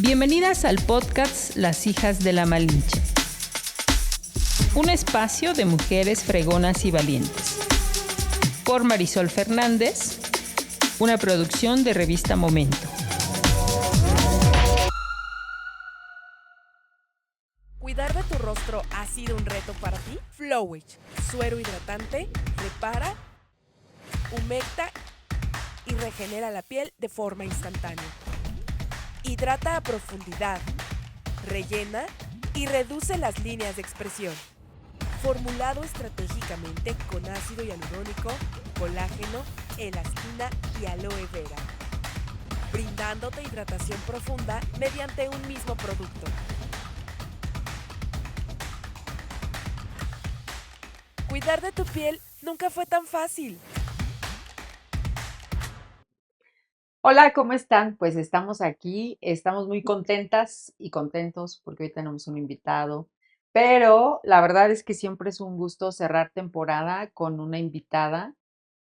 Bienvenidas al podcast Las Hijas de la Malinche. Un espacio de mujeres fregonas y valientes. Por Marisol Fernández, una producción de Revista Momento. ¿Cuidar de tu rostro ha sido un reto para ti? Flowage, suero hidratante, repara, humecta y regenera la piel de forma instantánea. Hidrata a profundidad, rellena y reduce las líneas de expresión. Formulado estratégicamente con ácido hialurónico, colágeno, elastina y aloe vera, brindándote hidratación profunda mediante un mismo producto. Cuidar de tu piel nunca fue tan fácil. Hola, ¿cómo están? Pues estamos aquí, estamos muy contentas y contentos porque hoy tenemos un invitado, pero la verdad es que siempre es un gusto cerrar temporada con una invitada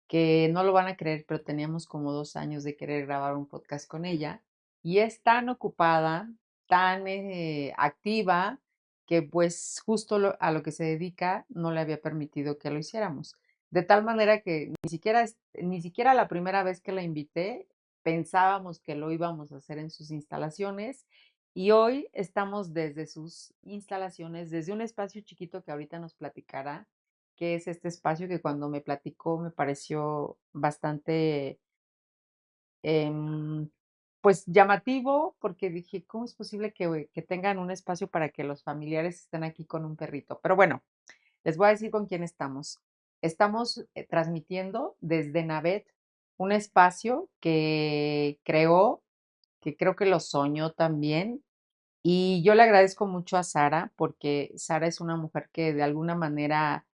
que no lo van a creer, pero teníamos como 2 años de querer grabar un podcast con ella y es tan ocupada, tan activa, que pues justo a lo que se dedica no le había permitido que lo hiciéramos. De tal manera que ni siquiera la primera vez que la invité pensábamos que lo íbamos a hacer en sus instalaciones y hoy estamos desde sus instalaciones, desde un espacio chiquito que ahorita nos platicará, que es este espacio que cuando me platicó me pareció bastante, em, pues llamativo, porque dije, ¿cómo es posible que tengan un espacio para que los familiares estén aquí con un perrito? Pero bueno, les voy a decir con quién estamos. Estamos transmitiendo desde Navet, un espacio que creó, que creo que lo soñó también. Y yo le agradezco mucho a Sara, porque Sara es una mujer que de alguna manera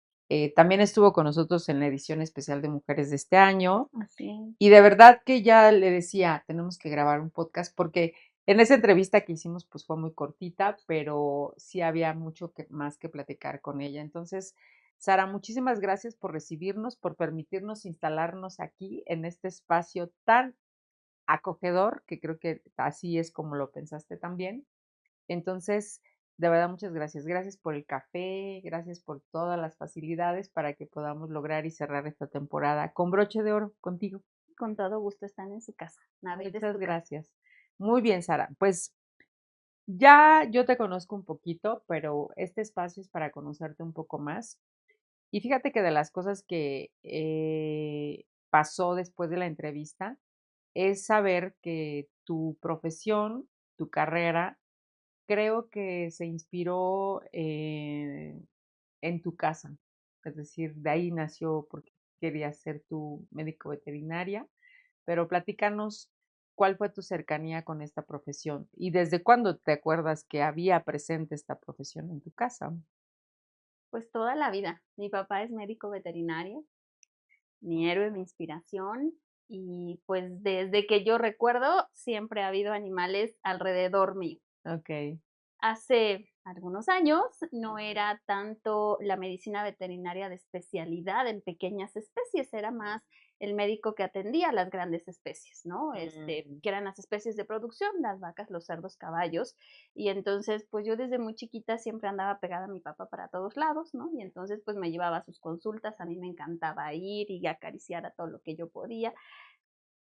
también estuvo con nosotros en la edición especial de Mujeres de este año. Así es. Y de verdad que ya le decía, tenemos que grabar un podcast, porque en esa entrevista que hicimos pues fue muy cortita, pero sí había mucho más que platicar con ella. Entonces, Sara, muchísimas gracias por recibirnos, por permitirnos instalarnos aquí en este espacio tan acogedor, que creo que así es como lo pensaste también. Entonces, de verdad, muchas gracias. Gracias por el café, gracias por todas las facilidades para que podamos lograr y cerrar esta temporada con broche de oro contigo. Con todo gusto están en su casa. Navet es Muchas tu casa. gracias. Muy bien, Sara. Pues ya yo te conozco un poquito, pero este espacio es para conocerte un poco más. Y fíjate que de las cosas que pasó después de la entrevista es saber que tu profesión, tu carrera, creo que se inspiró en tu casa. Es decir, de ahí nació porque querías ser tu médico veterinaria, pero platícanos cuál fue tu cercanía con esta profesión y desde cuándo te acuerdas que había presente esta profesión en tu casa. Pues toda la vida. Mi papá es médico veterinario, mi héroe, mi inspiración. Y pues desde que yo recuerdo, siempre ha habido animales alrededor mío. Ok. Hace algunos años no era tanto la medicina veterinaria de especialidad en pequeñas especies, era más el médico que atendía a las grandes especies, ¿no? Que eran las especies de producción, las vacas, los cerdos, caballos. Y entonces, pues yo desde muy chiquita siempre andaba pegada a mi papá para todos lados, ¿no? Y entonces, pues me llevaba a sus consultas, a mí me encantaba ir y acariciar a todo lo que yo podía.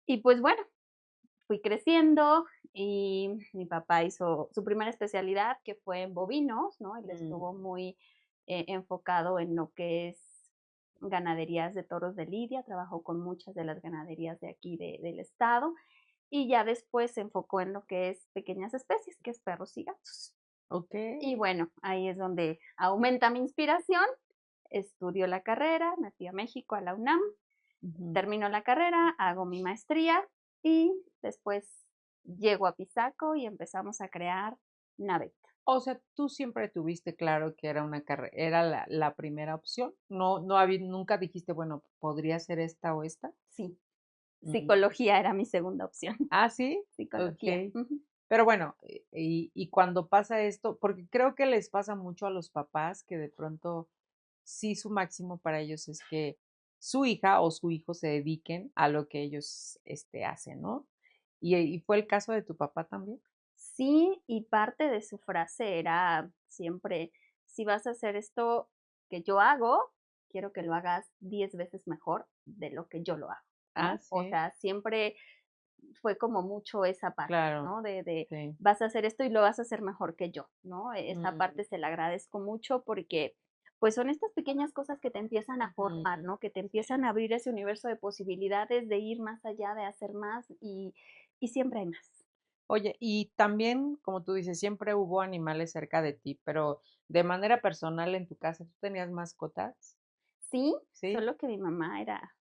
Y pues bueno, fui creciendo y mi papá hizo su primera especialidad, que fue en bovinos, ¿no? Él estuvo muy enfocado en lo que es ganaderías de toros de lidia, trabajó con muchas de las ganaderías de aquí del estado y ya después se enfocó en lo que es pequeñas especies, que es perros y gatos. Ok. Y bueno, ahí es donde aumenta mi inspiración. Estudio la carrera, me fui a México, a la UNAM, termino la carrera, hago mi maestría y después llego a Pisaco y empezamos a crear Navet. O sea, tú siempre tuviste claro que era una carrera, era la primera opción. No había, nunca dijiste, bueno, podría ser esta o esta. Sí, Mm. psicología era mi segunda opción. Ah, sí, Psicología. ok. Pero bueno, y cuando pasa esto, porque creo que les pasa mucho a los papás que de pronto sí su máximo para ellos es que su hija o su hijo se dediquen a lo que ellos hacen, ¿no? Y fue el caso de tu papá también. Sí, y parte de su frase era siempre, si vas a hacer esto que yo hago, quiero que lo hagas 10 veces mejor de lo que yo lo hago, Ah, ¿no? O sí, sea, siempre fue como mucho esa parte, claro, ¿no? De sí. vas a hacer esto y lo vas a hacer mejor que yo, ¿no? Esa Mm, parte se la agradezco mucho porque pues son estas pequeñas cosas que te empiezan a formar, ujú, ¿no? Que te sí. empiezan a abrir ese universo de posibilidades, de ir más allá, de hacer más y siempre hay más. Oye, y también, como tú dices, siempre hubo animales cerca de ti, pero de manera personal en tu casa, ¿tú tenías mascotas? Sí, ¿Sí? solo que mi mamá era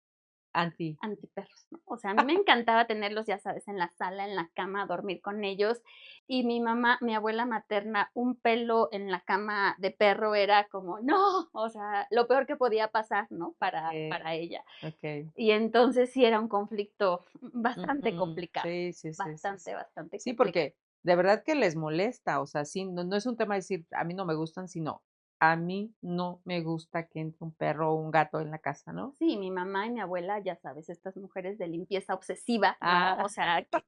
Anti. antiperros, ¿no? O sea, a mí me encantaba tenerlos, ya sabes, en la sala, en la cama, dormir con ellos. Y mi mamá, mi abuela materna, un pelo en la cama de perro era como, no, o sea, lo peor que podía pasar, ¿no? Para ella. Okey. Y entonces sí era un conflicto bastante Ujú. complicado, Sí, sí, sí, sí, sí. bastante, bastante Sí, complicado. porque de verdad que les molesta, o sea, sí, no es un tema de decir: "A mí no me gustan", sino: "A mí no me gusta que entre un perro o un gato en la casa", ¿no? Sí, mi mamá y mi abuela, ya sabes, estas mujeres de limpieza obsesiva, ¿no? O Ah, sea, que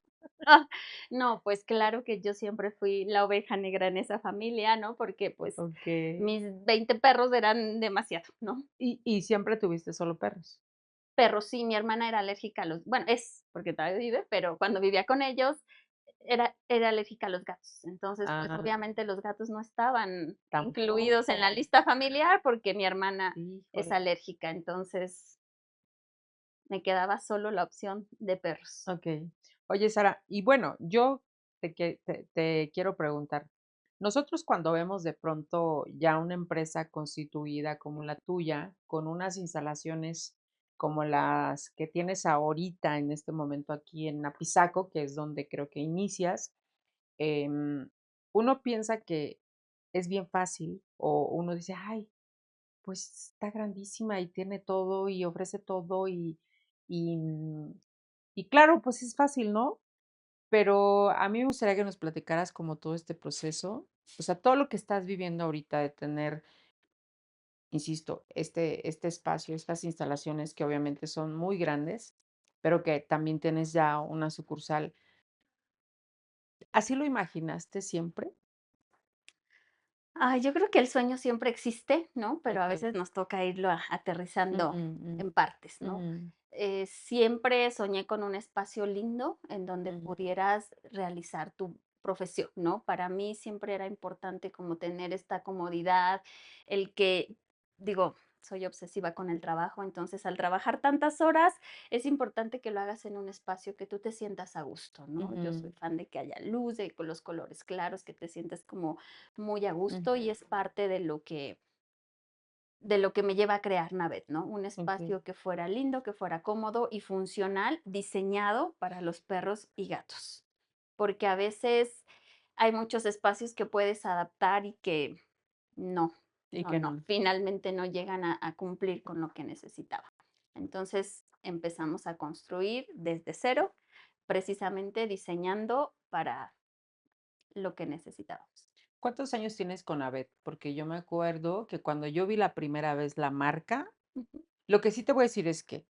ah, no, pues claro que yo siempre fui la oveja negra en esa familia, ¿no? Porque, pues, okey. mis 20 perros eran demasiado, ¿no? ¿Y siempre tuviste solo perros? Perros sí, mi hermana era alérgica a los bueno, es, porque todavía vive, pero cuando vivía con ellos era alérgica a los gatos. Entonces, pues, Ah, obviamente los gatos no estaban incluidos en la tampoco. lista familiar porque mi hermana es Híjole. alérgica, entonces me quedaba solo la opción de perros. Okey. Oye, Sara, y bueno, yo te quiero preguntar, nosotros cuando vemos de pronto ya una empresa constituida como la tuya, con unas instalaciones como las que tienes ahorita en este momento aquí en Apizaco, que es donde creo que inicias, em, uno piensa que es bien fácil, o uno dice: "Ay, pues está grandísima y tiene todo y ofrece todo", y, y claro, pues es fácil, ¿no? Pero a mí me gustaría que nos platicaras como todo este proceso, o sea, todo lo que estás viviendo ahorita de tener, insisto, este espacio, estas instalaciones que obviamente son muy grandes, pero que también tienes ya una sucursal. ¿Así lo imaginaste siempre? Ay, yo creo que el sueño siempre existe, ¿no? Pero a Okey. veces nos toca irlo aterrizando Ujú, mm, en partes, ¿no? ujú, Siempre soñé con un espacio lindo en donde ujú, pudieras realizar tu profesión, ¿no? Para mí siempre era importante como tener esta comodidad, el que, digo, soy obsesiva con el trabajo, entonces al trabajar tantas horas es importante que lo hagas en un espacio que tú te sientas a gusto, ¿no? Yo soy ujú, fan de que haya luz, de con los colores claros, que te sientas como muy a gusto y es ujú. parte de lo que me lleva a crear Navet, ¿no? Un Okey. espacio que fuera lindo, que fuera cómodo y funcional, diseñado para los perros y gatos. Porque a veces hay muchos espacios que puedes adaptar y que no, Y no, que no, no. finalmente no llegan a cumplir con lo que necesitaba. Entonces empezamos a construir desde cero, precisamente diseñando para lo que necesitábamos. ¿Cuántos años tienes con Avet? Porque yo me acuerdo que cuando yo vi la primera vez la marca, Ujú, lo que sí te voy a decir es que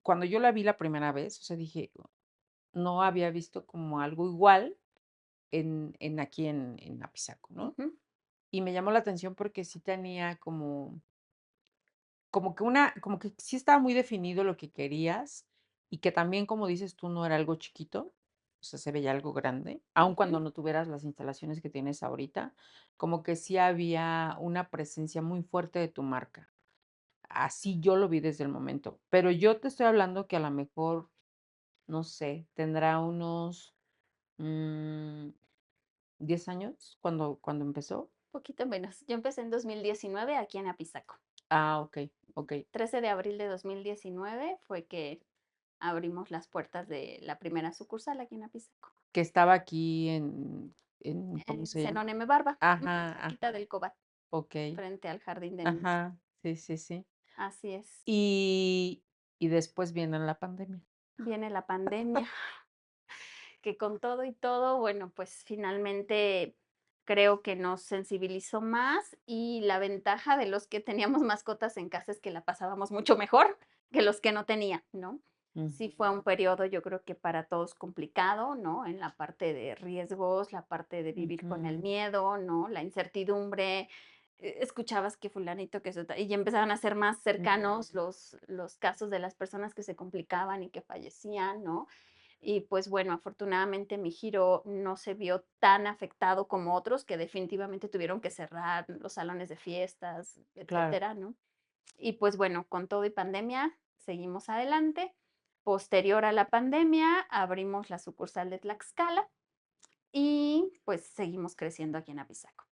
cuando yo la vi la primera vez, o sea, dije, no había visto como algo igual en aquí en Apizaco, ¿no? ujú, Y me llamó la atención porque sí tenía como que sí estaba muy definido lo que querías y que también, como dices tú, no era algo chiquito, o sea, se veía algo grande, aun ujú. cuando no tuvieras las instalaciones que tienes ahorita, como que sí había una presencia muy fuerte de tu marca. Así yo lo vi desde el momento, pero yo te estoy hablando que a lo mejor, no sé, tendrá unos, mm, 10 años cuando empezó. Poquito menos. Yo empecé en 2019 aquí en Apizaco. Ah, okey, okey, 13 de abril de 2019 fue que abrimos las puertas de la primera sucursal aquí en Apizaco, que estaba aquí en, ¿cómo en se llama? Zenón M. Barba, Ajá, cerquita ajá, del Cobat, okey, frente al jardín de niños. ajá, sí, sí, sí. Así es. Y después viene la pandemia. Viene la pandemia, que con todo y todo, bueno, pues finalmente creo que nos sensibilizó más y la ventaja de los que teníamos mascotas en casa es que la pasábamos mucho mejor que los que no tenían, ¿no? Sí fue un periodo, yo creo que para todos complicado, ¿no? En la parte de riesgos, la parte de vivir con el Ujú, miedo, ¿no? La incertidumbre, escuchabas que fulanito, que y ya empezaban a ser más cercanos ujú, los casos de las personas que se complicaban y que fallecían, ¿no? Y pues bueno, afortunadamente mi giro no se vio tan afectado como otros que definitivamente tuvieron que cerrar los salones de fiestas, claro. etcétera, ¿no? Y pues bueno, con todo y pandemia, seguimos adelante. Posterior a la pandemia, abrimos la sucursal de Tlaxcala y pues seguimos creciendo aquí en Apizaco.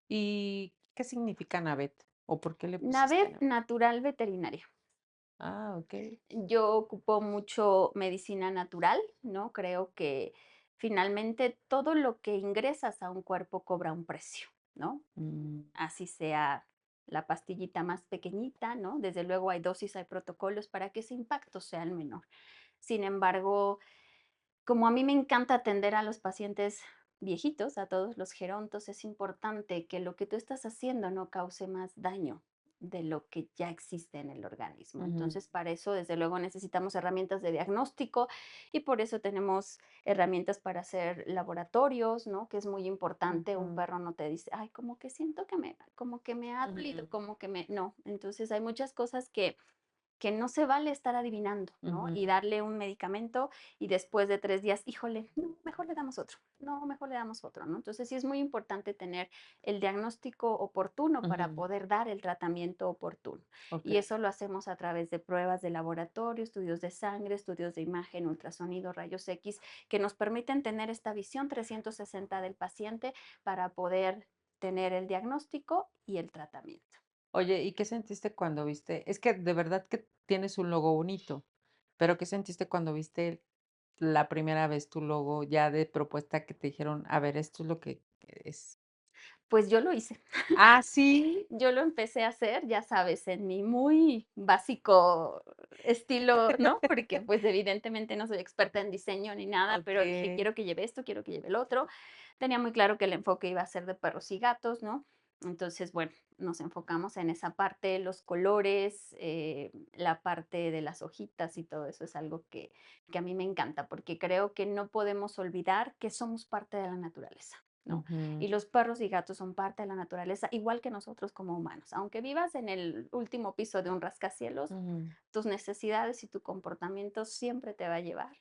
¿Y qué significa Navet? ¿O por qué le pusiste Navet Navet? Natural Veterinaria. Ah, okey. Yo ocupo mucho medicina natural, ¿no? Creo que finalmente todo lo que ingresas a un cuerpo cobra un precio, ¿no? Mm, Así sea la pastillita más pequeñita, ¿no? Desde luego hay dosis, hay protocolos para que ese impacto sea el menor. Sin embargo, como a mí me encanta atender a los pacientes viejitos, a todos los gerontos, es importante que lo que tú estás haciendo no cause más daño de lo que ya existe en el organismo. ujú, Entonces, para eso, desde luego, necesitamos herramientas de diagnóstico y por eso tenemos herramientas para hacer laboratorios, ¿no? Que es muy importante. Un ujú, perro no te dice, ay, como que siento como que me ha dolido, ujú, como que me, no. Entonces, hay muchas cosas que no se vale estar adivinando, ¿no? ujú, Y darle un medicamento y después de 3 días, híjole, no, mejor le damos otro, no, mejor le damos otro, ¿no? Entonces sí es muy importante tener el diagnóstico oportuno para ujú. poder dar el tratamiento oportuno. Y Okey. eso lo hacemos a través de pruebas de laboratorio, estudios de sangre, estudios de imagen, ultrasonido, rayos X, que nos permiten tener esta visión 360 del paciente para poder tener el diagnóstico y el tratamiento. Oye, ¿y qué sentiste cuando viste? Es que de verdad que tienes un logo bonito, pero, ¿qué sentiste cuando viste la primera vez tu logo ya de propuesta que te dijeron: "A ver, esto es lo que es"? Pues yo lo hice. Ah, ¿sí? Yo lo empecé a hacer, ya sabes, en mi muy básico estilo, ¿no? Porque, pues, evidentemente no soy experta en diseño ni nada, pero dije: Okey. "Quiero que lleve esto, quiero que lleve el otro". Tenía muy claro que el enfoque iba a ser de perros y gatos, ¿no? Entonces, bueno, nos enfocamos en esa parte, los colores, la parte de las hojitas y todo eso es algo que a mí me encanta, porque creo que no podemos olvidar que somos parte de la naturaleza, ¿no? Ujú, Y los perros y gatos son parte de la naturaleza, igual que nosotros como humanos. Aunque vivas en el último piso de un rascacielos, ujú. tus necesidades y tu comportamiento siempre te va a llevar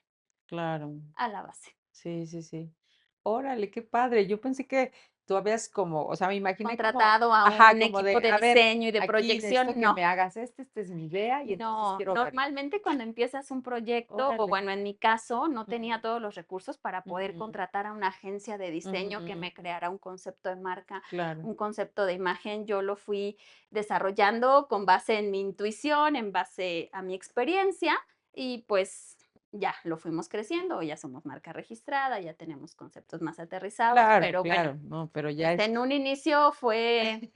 Claro. a la base. Sí, sí, sí. Órale, qué padre. Yo pensé que tú habías como, o sea, me imaginé como, Contratado a ajá, un como equipo de, de a ver, diseño y de aquí necesito proyección, que no. me hagas esta es mi idea y entonces No, quiero verlo. normalmente cuando empiezas un proyecto, o Órale. bueno, en mi caso, no tenía Ujú, todos los recursos para poder ujú, contratar a una agencia de diseño que ujú. me creara un concepto de marca, Claro. un concepto de imagen. Yo lo fui desarrollando con base en mi intuición, en base a mi experiencia y pues ya lo fuimos creciendo, ya somos marca registrada, ya tenemos conceptos más aterrizados, Claro, pero bueno, claro. No, pero ya es. en un inicio fue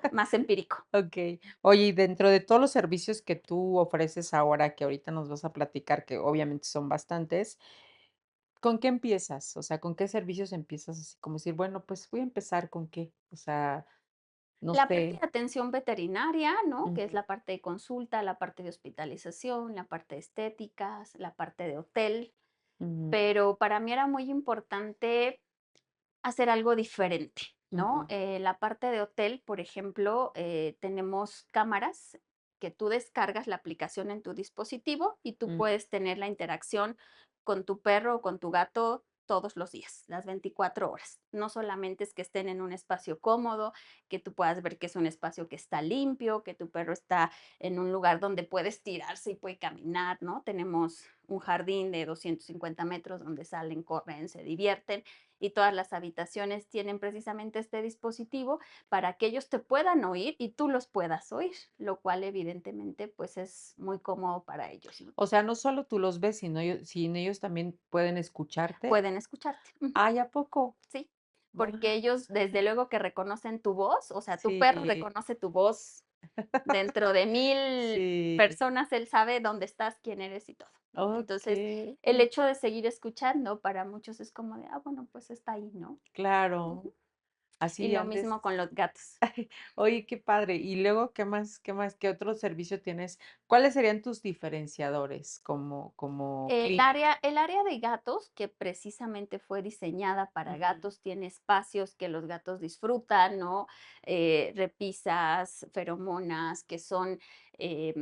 más empírico. Okey. Oye, y dentro de todos los servicios que tú ofreces ahora, que ahorita nos vas a platicar, que obviamente son bastantes, ¿con qué empiezas? O sea, ¿con qué servicios empiezas? Así como decir, bueno, pues voy a empezar con qué, o sea, no La parte sé. de atención veterinaria, ¿no? Que es Ujú, la parte de consulta, la parte de hospitalización, la parte de estéticas, la parte de hotel, ujú, pero para mí era muy importante hacer algo diferente, ¿no? ujú, La parte de hotel, por ejemplo, tenemos cámaras que tú descargas la aplicación en tu dispositivo y tú mm, puedes tener la interacción con tu perro o con tu gato todos los días, las 24 horas. No solamente es que estén en un espacio cómodo, que tú puedas ver que es un espacio que está limpio, que tu perro está en un lugar donde puede estirarse y puede caminar, ¿no? Tenemos un jardín de 250 metros donde salen, corren, se divierten y todas las habitaciones tienen precisamente este dispositivo para que ellos te puedan oír y tú los puedas oír, lo cual evidentemente pues es muy cómodo para ellos, ¿no? o sea, no solo tú los ves, sino ellos también pueden escucharte. Pueden escucharte. Ujú. Ay, ¿a poco? Sí, porque Guau. ellos desde luego que reconocen tu voz, o sea, tu perro Sí, reconoce tu voz dentro de 1000 sí. personas, él sabe dónde estás, quién eres y todo, ¿no? Entonces, Okey, el hecho de seguir escuchando para muchos es como de, ah, bueno, pues está ahí, ¿no? claro. Ujú. Y Así lo antes. mismo con los gatos. Oye, qué padre. Y luego, ¿qué más? ¿Qué más? ¿Qué otro servicio tienes? ¿Cuáles serían tus diferenciadores como clínica? El área de gatos, que precisamente fue diseñada para Ujú, gatos, tiene espacios que los gatos disfrutan, ¿no? Repisas, feromonas, que son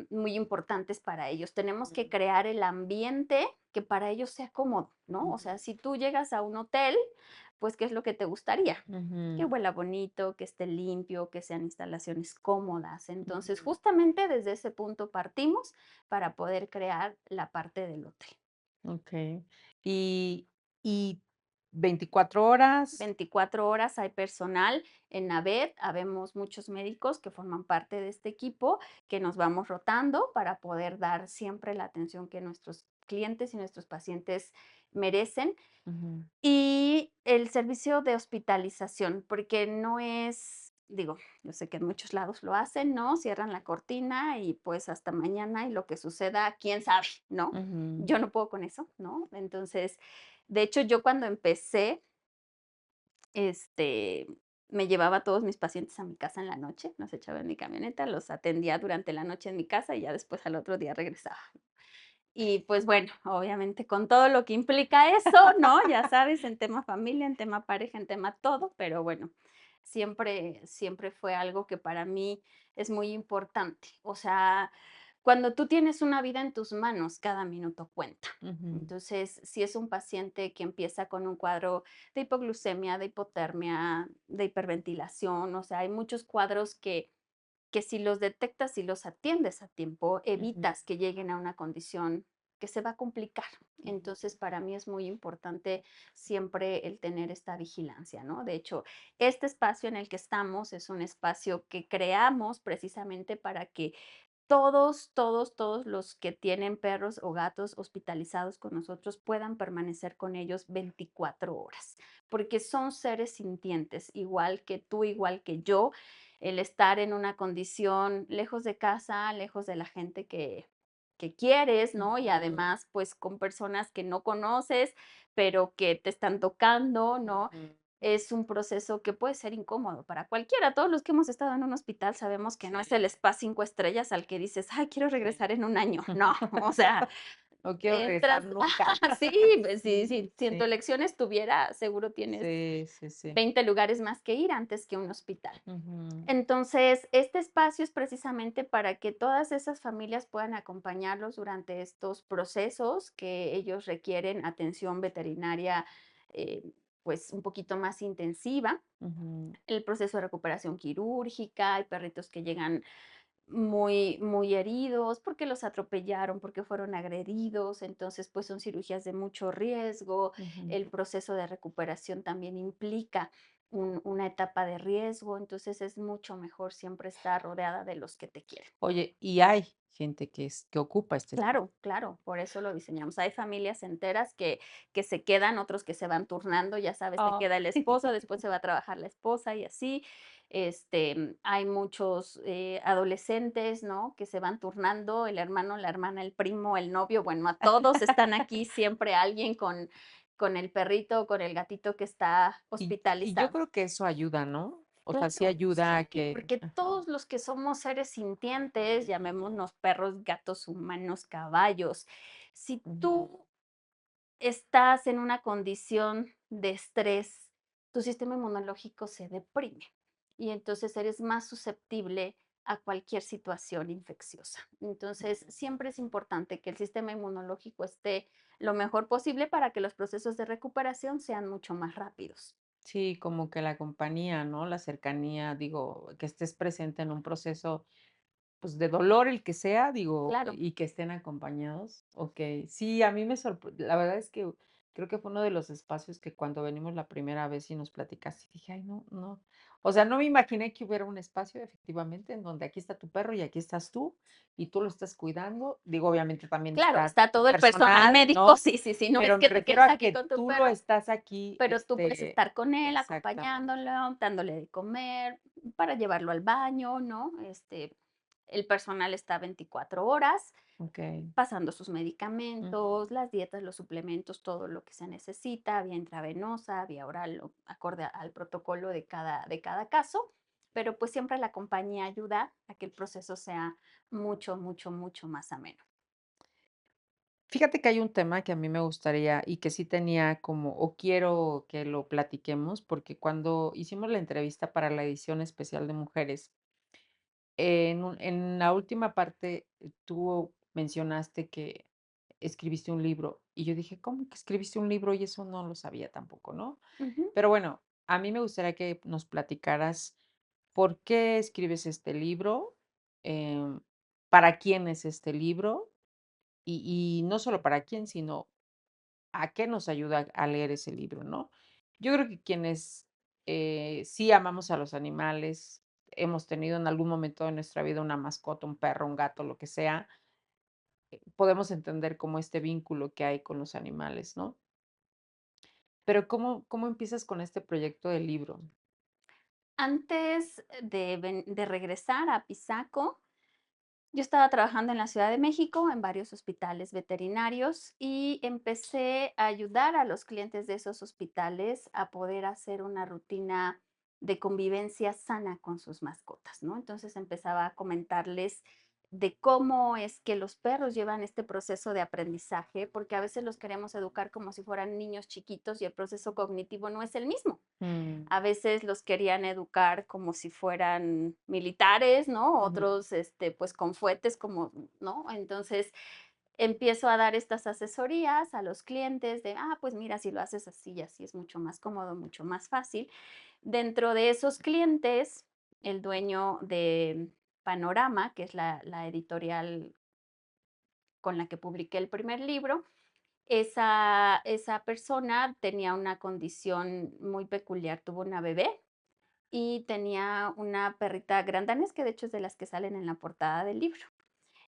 muy importantes para ellos. Tenemos que crear el ambiente que para ellos sea cómodo, ¿no? O sea, si tú llegas a un hotel, pues, ¿qué es lo que te gustaría? Que ujú, huela bonito, que esté limpio, que sean instalaciones cómodas. Entonces, ujú. justamente desde ese punto partimos para poder crear la parte del hotel. Okey. Y 24 horas. 24 horas hay personal en NAVET, habemos muchos médicos que forman parte de este equipo, que nos vamos rotando para poder dar siempre la atención que nuestros clientes y nuestros pacientes merecen. Ujú, Y el servicio de hospitalización, porque no es, digo, yo sé que en muchos lados lo hacen, ¿no? Cierran la cortina y pues hasta mañana y lo que suceda, quién sabe, ¿no? ujú. Yo no puedo con eso, ¿no? Entonces, de hecho, yo cuando empecé, este, me llevaba a todos mis pacientes a mi casa en la noche, los echaba en mi camioneta, los atendía durante la noche en mi casa y ya después al otro día regresaba. Y pues bueno, obviamente con todo lo que implica eso, ¿no? Ya sabes, en tema familia, en tema pareja, en tema todo, pero bueno, siempre fue algo que para mí es muy importante. O sea, cuando tú tienes una vida en tus manos, cada minuto cuenta. Ujú, Entonces, si es un paciente que empieza con un cuadro de hipoglucemia, de hipotermia, de hiperventilación, o sea, hay muchos cuadros que si los detectas y los atiendes a tiempo, ujú, evitas que lleguen a una condición que se va a complicar. ujú, Entonces, para mí es muy importante siempre el tener esta vigilancia, ¿no? De hecho, este espacio en el que estamos es un espacio que creamos precisamente para que todos los que tienen perros o gatos hospitalizados con nosotros puedan permanecer con ellos 24 horas, porque son seres sintientes, igual que tú, igual que yo. El estar en una condición lejos de casa, lejos de la gente que quieres, ¿no? Y ujú, además, pues con personas que no conoces, pero que te están tocando, ¿no? ujú. Es un proceso que puede ser incómodo para cualquiera. Todos los que hemos estado en un hospital sabemos que no es el Sí, spa 5 estrellas al que dices: "Ay, quiero sí. regresar en un año". No, o sea, No quiero regresar entras nunca. sí, pues sí, Sí, sí, si en tu sí, elección estuviera, seguro tienes sí, sí, sí. 20 lugares más que ir antes que un hospital. Ujú, Entonces, este espacio es precisamente para que todas esas familias puedan acompañarlos durante estos procesos que ellos requieren atención veterinaria, eh, pues un poquito más intensiva. ujú, El proceso de recuperación quirúrgica, hay perritos que llegan muy heridos porque los atropellaron, porque fueron agredidos, entonces pues son cirugías de mucho riesgo. ujú. El proceso de recuperación también implica una etapa de riesgo, entonces es mucho mejor siempre estar rodeada de los que te quieren. Oye, y hay gente que ocupa este espacio. Claro, claro, por eso lo diseñamos. Hay familias enteras que se quedan, otros que se van turnando, ya sabes, se Ah. queda el esposo, después se va a trabajar la esposa y así. Hay muchos adolescentes, ¿no? Que se van turnando, el hermano, la hermana, el primo, el novio, bueno, a todos están aquí siempre alguien con el perrito, con el gatito que está Y yo hospitalizado. creo que eso ayuda, ¿no? O sea, sí Claro, ayuda a sí, que porque ajá, todos los que somos seres sintientes, llamémonos perros, gatos, humanos, caballos, si ujú. tú estás en una condición de estrés, tu sistema inmunológico se deprime y entonces eres más susceptible a cualquier situación infecciosa. Entonces, siempre es importante que el sistema inmunológico esté lo mejor posible para que los procesos de recuperación sean mucho más rápidos. Sí, como que la compañía, ¿no? La cercanía, digo, que estés presente en un proceso, pues, de dolor, el que sea, digo, Claro, y que estén acompañados. Okey. Sí, a mí me sorpre la verdad es que creo que fue uno de los espacios que cuando venimos la primera vez y nos platicaste, dije: "Ay, no, no". O sea, no me imaginé que hubiera un espacio, efectivamente, en donde aquí está tu perro y aquí estás y tú lo estás cuidando. Digo, obviamente también claro, está está el todo el personal personal, médico, ¿no? sí, sí, sí, no es Pero me que te refiero quedes a aquí que con tu tú lo perro, estás aquí, pero tú puedes estar con él, exactamente. acompañándolo, dándole de comer, para llevarlo al baño, ¿no? el personal está 24 horas Ok. pasando sus medicamentos, las dietas, los suplementos, todo lo que se necesita, vía intravenosa, vía oral, acorde al protocolo de cada caso, pero pues siempre la compañía ayuda a que el proceso sea mucho, mucho, mucho más ameno. Fíjate que hay un tema que a mí me gustaría y que sí tenía como, o quiero que lo platiquemos, porque cuando hicimos la entrevista para la edición especial de mujeres, en la última parte tú mencionaste que escribiste un libro y yo dije, ¿cómo que escribiste un libro? Y eso no lo sabía tampoco, ¿no? Ujú. Pero bueno, a mí me gustaría que nos platicaras por qué escribes este libro, em, para quién es este libro y no solo para quién, sino a qué nos ayuda a leer ese libro, ¿no? Yo creo que quienes sí amamos a los animales, hemos tenido en algún momento de nuestra vida una mascota, un perro, un gato, lo que sea, podemos entender como este vínculo que hay con los animales, ¿no? Pero ¿cómo empiezas con este proyecto del libro? Antes de regresar a Pisaco, yo estaba trabajando en la Ciudad de México en varios hospitales veterinarios y empecé a ayudar a los clientes de esos hospitales a poder hacer una rutina de convivencia sana con sus mascotas, ¿no? Entonces empezaba a comentarles de cómo es que los perros llevan este proceso de aprendizaje, porque a veces los queremos educar como si fueran niños chiquitos y el proceso cognitivo no es el mismo. Mm, A veces los querían educar como si fueran militares, ¿no? ujú, Otros, pues con fuetes como, ¿no? Entonces empiezo a dar estas asesorías a los clientes de, pues mira, si lo haces así y así es mucho más cómodo, mucho más fácil. Dentro de esos clientes, el dueño de Panorama, que es la editorial con la que publiqué el primer libro, esa persona tenía una condición muy peculiar, tuvo una bebé y tenía una perrita gran danés, que de hecho es de las que salen en la portada del libro.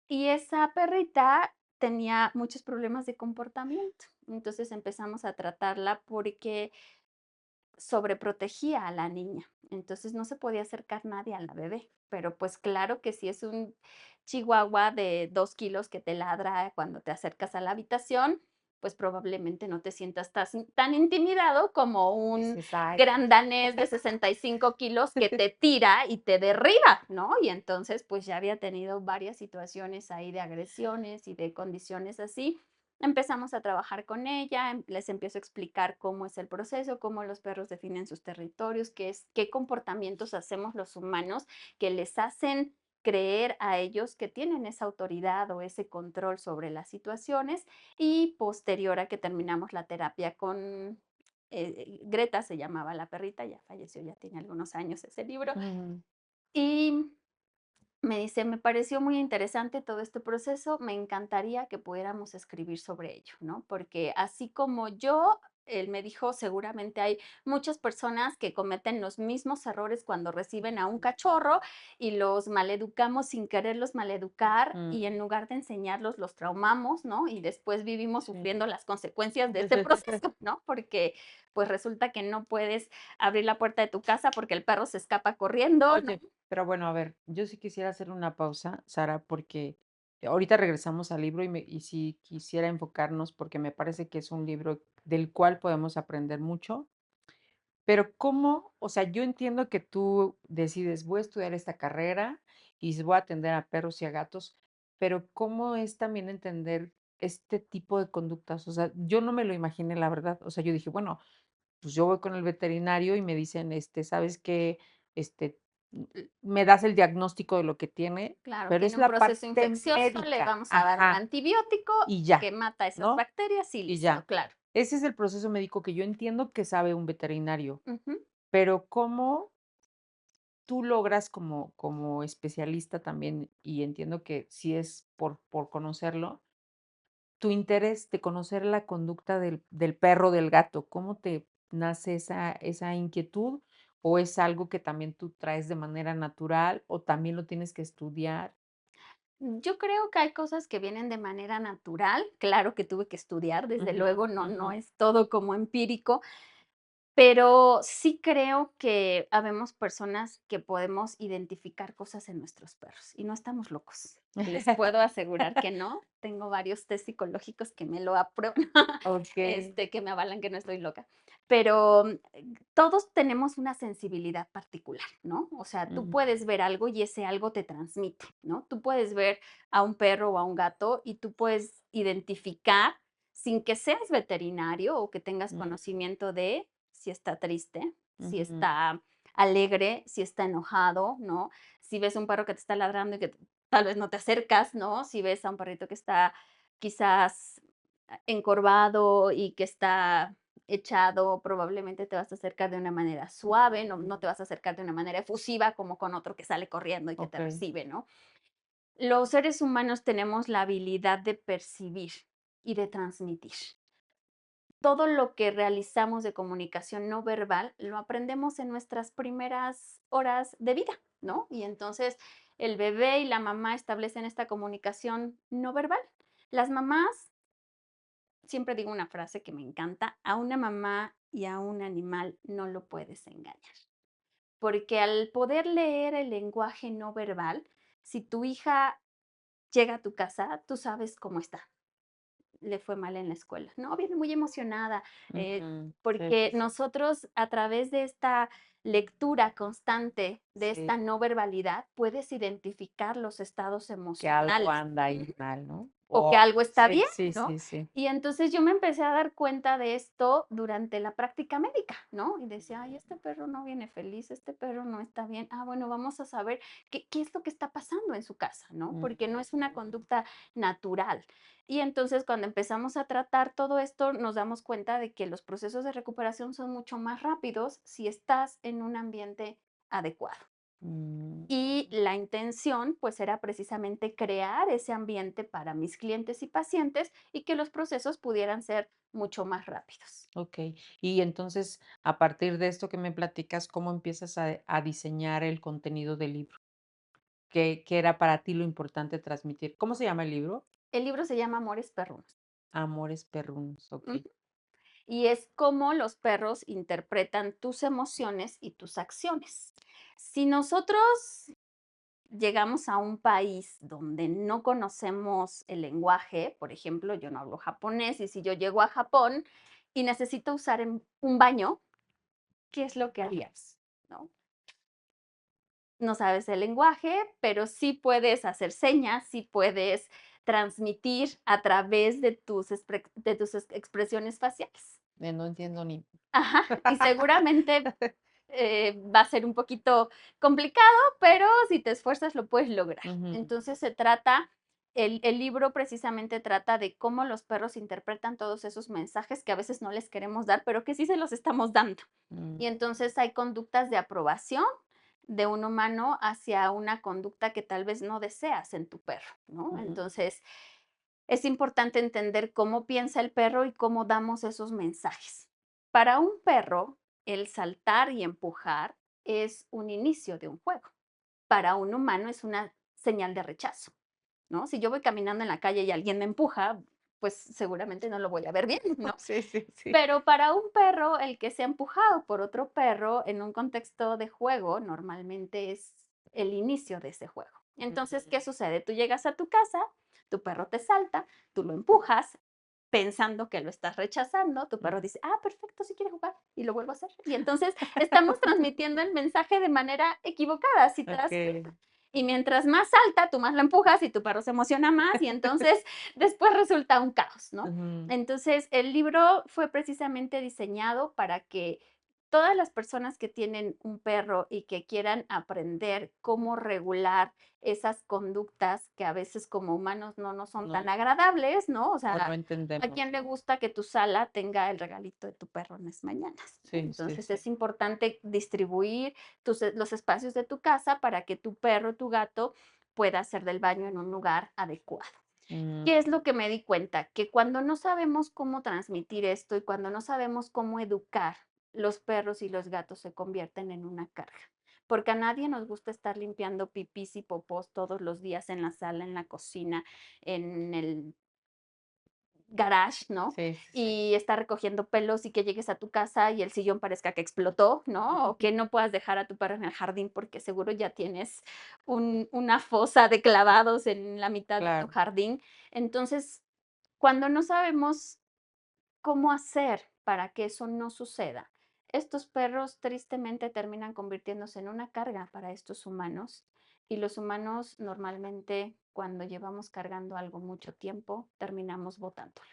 Y esa perrita tenía muchos problemas de comportamiento. Entonces empezamos a tratarla porque sobreprotegía a la niña. Entonces no se podía acercar nadie a la bebé. Pero pues claro que si es un chihuahua de 2 kilos que te ladra cuando te acercas a la habitación, pues probablemente no te sientas tan intimidado como un dices, ay, gran danés de 65 kilos que te tira y te derriba, ¿no? Y entonces pues ya había tenido varias situaciones ahí de agresiones y de condiciones así. Empezamos a trabajar con ella, les empiezo a explicar cómo es el proceso, cómo los perros definen sus territorios, qué comportamientos hacemos los humanos que les hacen creer a ellos que tienen esa autoridad o ese control sobre las situaciones y posterior a que terminamos la terapia con Greta, se llamaba la perrita, ya falleció, ya tiene algunos años ese libro, ujú, y me dice, me pareció muy interesante todo este proceso, me encantaría que pudiéramos escribir sobre ello, ¿no? Porque así como yo, él me dijo, seguramente hay muchas personas que cometen los mismos errores cuando reciben a un cachorro y los maleducamos sin quererlos maleducar mm, y en lugar de enseñarlos, los traumamos, ¿no? Y después vivimos sí. sufriendo las consecuencias de este proceso, ¿no? Porque pues resulta que no puedes abrir la puerta de tu casa porque el perro se escapa corriendo, ¿no? Oye, pero bueno, a ver, yo sí quisiera hacer una pausa, Sara, porque ahorita regresamos al libro y sí quisiera enfocarnos porque me parece que es un libro del cual podemos aprender mucho, pero ¿cómo? O sea, yo entiendo que tú decides, voy a estudiar esta carrera y voy a atender a perros y a gatos, pero ¿cómo es también entender este tipo de conductas? O sea, yo no me lo imaginé, la verdad. O sea, yo dije, bueno, pues yo voy con el veterinario y me dicen, ¿sabes qué? Este, me das el diagnóstico de lo que tiene, Claro, pero es tiene un la proceso parte infeccioso, le médica, vamos a dar un ajá, antibiótico y que ya, mata esas ¿no? bacterias y Y listo, ya. claro. Ese es el proceso médico que yo entiendo que sabe un veterinario, Ujú. pero ¿cómo tú logras como especialista también, y entiendo que sí es por conocerlo, tu interés de conocer la conducta del perro, del gato? ¿Cómo te nace esa inquietud? ¿O es algo que también tú traes de manera natural, o también lo tienes que estudiar? Yo creo que hay cosas que vienen de manera natural, claro que tuve que estudiar, desde Ujú, luego no ujú, es todo como empírico, Pero sí creo que habemos personas que podemos identificar cosas en nuestros perros y no estamos locos. Les puedo asegurar que no. Tengo varios test psicológicos que me lo aprueban, Okey. que me avalan que no estoy loca. Pero todos tenemos una sensibilidad particular, ¿no? O sea, tú Ujú, puedes ver algo y ese algo te transmite, ¿no? Tú puedes ver a un perro o a un gato y tú puedes identificar sin que seas veterinario o que tengas mm, conocimiento de si está triste, si ujú, está alegre, si está enojado, ¿no? Si ves un perro que te está ladrando y que tal vez no te acercas, ¿no? Si ves a un perrito que está quizás encorvado y que está echado, probablemente te vas a acercar de una manera suave, no te vas a acercar de una manera efusiva como con otro que sale corriendo y que te okey, recibe, ¿no? Los seres humanos tenemos la habilidad de percibir y de transmitir. Todo lo que realizamos de comunicación no verbal lo aprendemos en nuestras primeras horas de vida, ¿no? Y entonces el bebé y la mamá establecen esta comunicación no verbal. Las mamás, siempre digo una frase que me encanta, a una mamá y a un animal no lo puedes engañar, porque al poder leer el lenguaje no verbal, si tu hija llega a tu casa, tú sabes cómo está. Le fue mal en la escuela. No, viene muy emocionada, ujú, sí, porque sí, sí, nosotros a través de esta lectura constante, de sí, esta no verbalidad, puedes identificar los estados que algo emocionales. anda ahí mal, ¿no? O que O algo está sí, bien, sí, ¿no? sí, sí. Y entonces yo me empecé a dar cuenta de esto durante la práctica médica, ¿no? Y decía: "Ay, este perro no viene feliz, este perro no está bien. Ah, bueno, vamos a saber qué es lo que está pasando en su casa", ¿no? Mm, Porque no es una conducta natural. Y entonces, cuando empezamos a tratar todo esto, nos damos cuenta de que los procesos de recuperación son mucho más rápidos si estás en un ambiente adecuado. mm, Y la intención, pues, era precisamente crear ese ambiente para mis clientes y pacientes y que los procesos pudieran ser mucho más rápidos. okey. Y entonces, a partir de esto que me platicas, ¿cómo empiezas a diseñar el contenido del libro? ¿Qué era para ti lo importante transmitir? ¿Cómo se llama el libro? El libro se llama Amores Perrunos. Amores perrunos, Ujú. okey. Y es cómo los perros interpretan tus emociones y tus acciones. Si nosotros llegamos a un país donde no conocemos el lenguaje, por ejemplo, yo no hablo japonés, y si yo llego a Japón y necesito usar un baño, ¿qué es lo que harías? ¿No? No sabes el lenguaje, pero sí puedes hacer señas, sí puedes transmitir a través de tus expresiones faciales. No entiendo ni Ajá, y seguramente va a ser un poquito complicado, pero si te esfuerzas lo puedes lograr. Ujú, Entonces se trata, el libro precisamente trata de cómo los perros interpretan todos esos mensajes que a veces no les queremos dar, pero que sí se los estamos dando. mm, Y entonces hay conductas de aprobación de un humano hacia una conducta que tal vez no deseas en tu perro, ¿no? mm, Entonces es importante entender cómo piensa el perro y cómo damos esos mensajes. Para un perro, el saltar y empujar es un inicio de un juego. Para un humano es una señal de rechazo, ¿no? Si yo voy caminando en la calle y alguien me empuja, pues seguramente no lo voy a ver bien, ¿no? sí, sí, sí. Pero para un perro, el que sea empujado por otro perro en un contexto de juego, normalmente es el inicio de ese juego. Entonces, Mm, ¿qué sucede? Tú llegas a tu casa, tu perro te salta, tú lo empujas, pensando que lo estás rechazando, tu mm, perro dice, ah, perfecto, sí quiere jugar, y lo vuelvo a hacer. Y entonces estamos transmitiendo el mensaje de manera equivocada, si te das okey, cuenta. Y mientras más salta, tú más lo empujas y tu perro se emociona más y entonces después resulta un caos, ¿no? ujú, Entonces, el libro fue precisamente diseñado para que todas las personas que tienen un perro y que quieran aprender cómo regular esas conductas que a veces como humanos no nos son no, tan agradables, ¿no? O o no sea, ¿a entendemos. quién le gusta que tu sala tenga el regalito de tu perro en las mañanas? ¿No? Sí, sí, Entonces sí. es importante distribuir los espacios de tu casa para que tu perro, tu gato pueda hacer del baño en un lugar adecuado. Mm, ¿Qué es lo que me di cuenta? Que cuando no sabemos cómo transmitir esto y cuando no sabemos cómo educar, los perros y los gatos se convierten en una carga. Porque a nadie nos gusta estar limpiando pipís y popós todos los días en la sala, en la cocina, en el garage, ¿no? Sí, sí, sí. Y estar recogiendo pelos y que llegues a tu casa y el sillón parezca que explotó, ¿no? O que no puedas dejar a tu perro en el jardín porque seguro ya tienes una fosa de clavados en la mitad de tu Claro. jardín. Entonces, cuando no sabemos cómo hacer para que eso no suceda, estos perros tristemente terminan convirtiéndose en una carga para estos humanos y los humanos normalmente cuando llevamos cargando algo mucho tiempo terminamos botándolo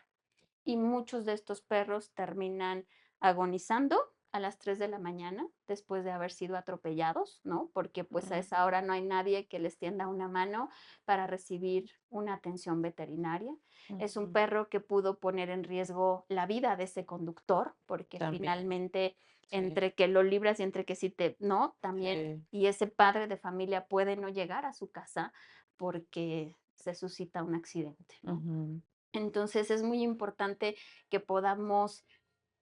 y muchos de estos perros terminan agonizando a las 3 de la mañana después de haber sido atropellados, ¿no? Porque pues a esa hora no hay nadie que les tienda una mano para recibir una atención veterinaria. Es un Ujú. perro que pudo poner en riesgo la vida de ese conductor, porque También. finalmente Sí, entre que lo libras y entre que sí te, no, también, sí. y ese padre de familia puede no llegar a su casa porque se suscita un accidente, ¿no? Ujú, Entonces es muy importante que podamos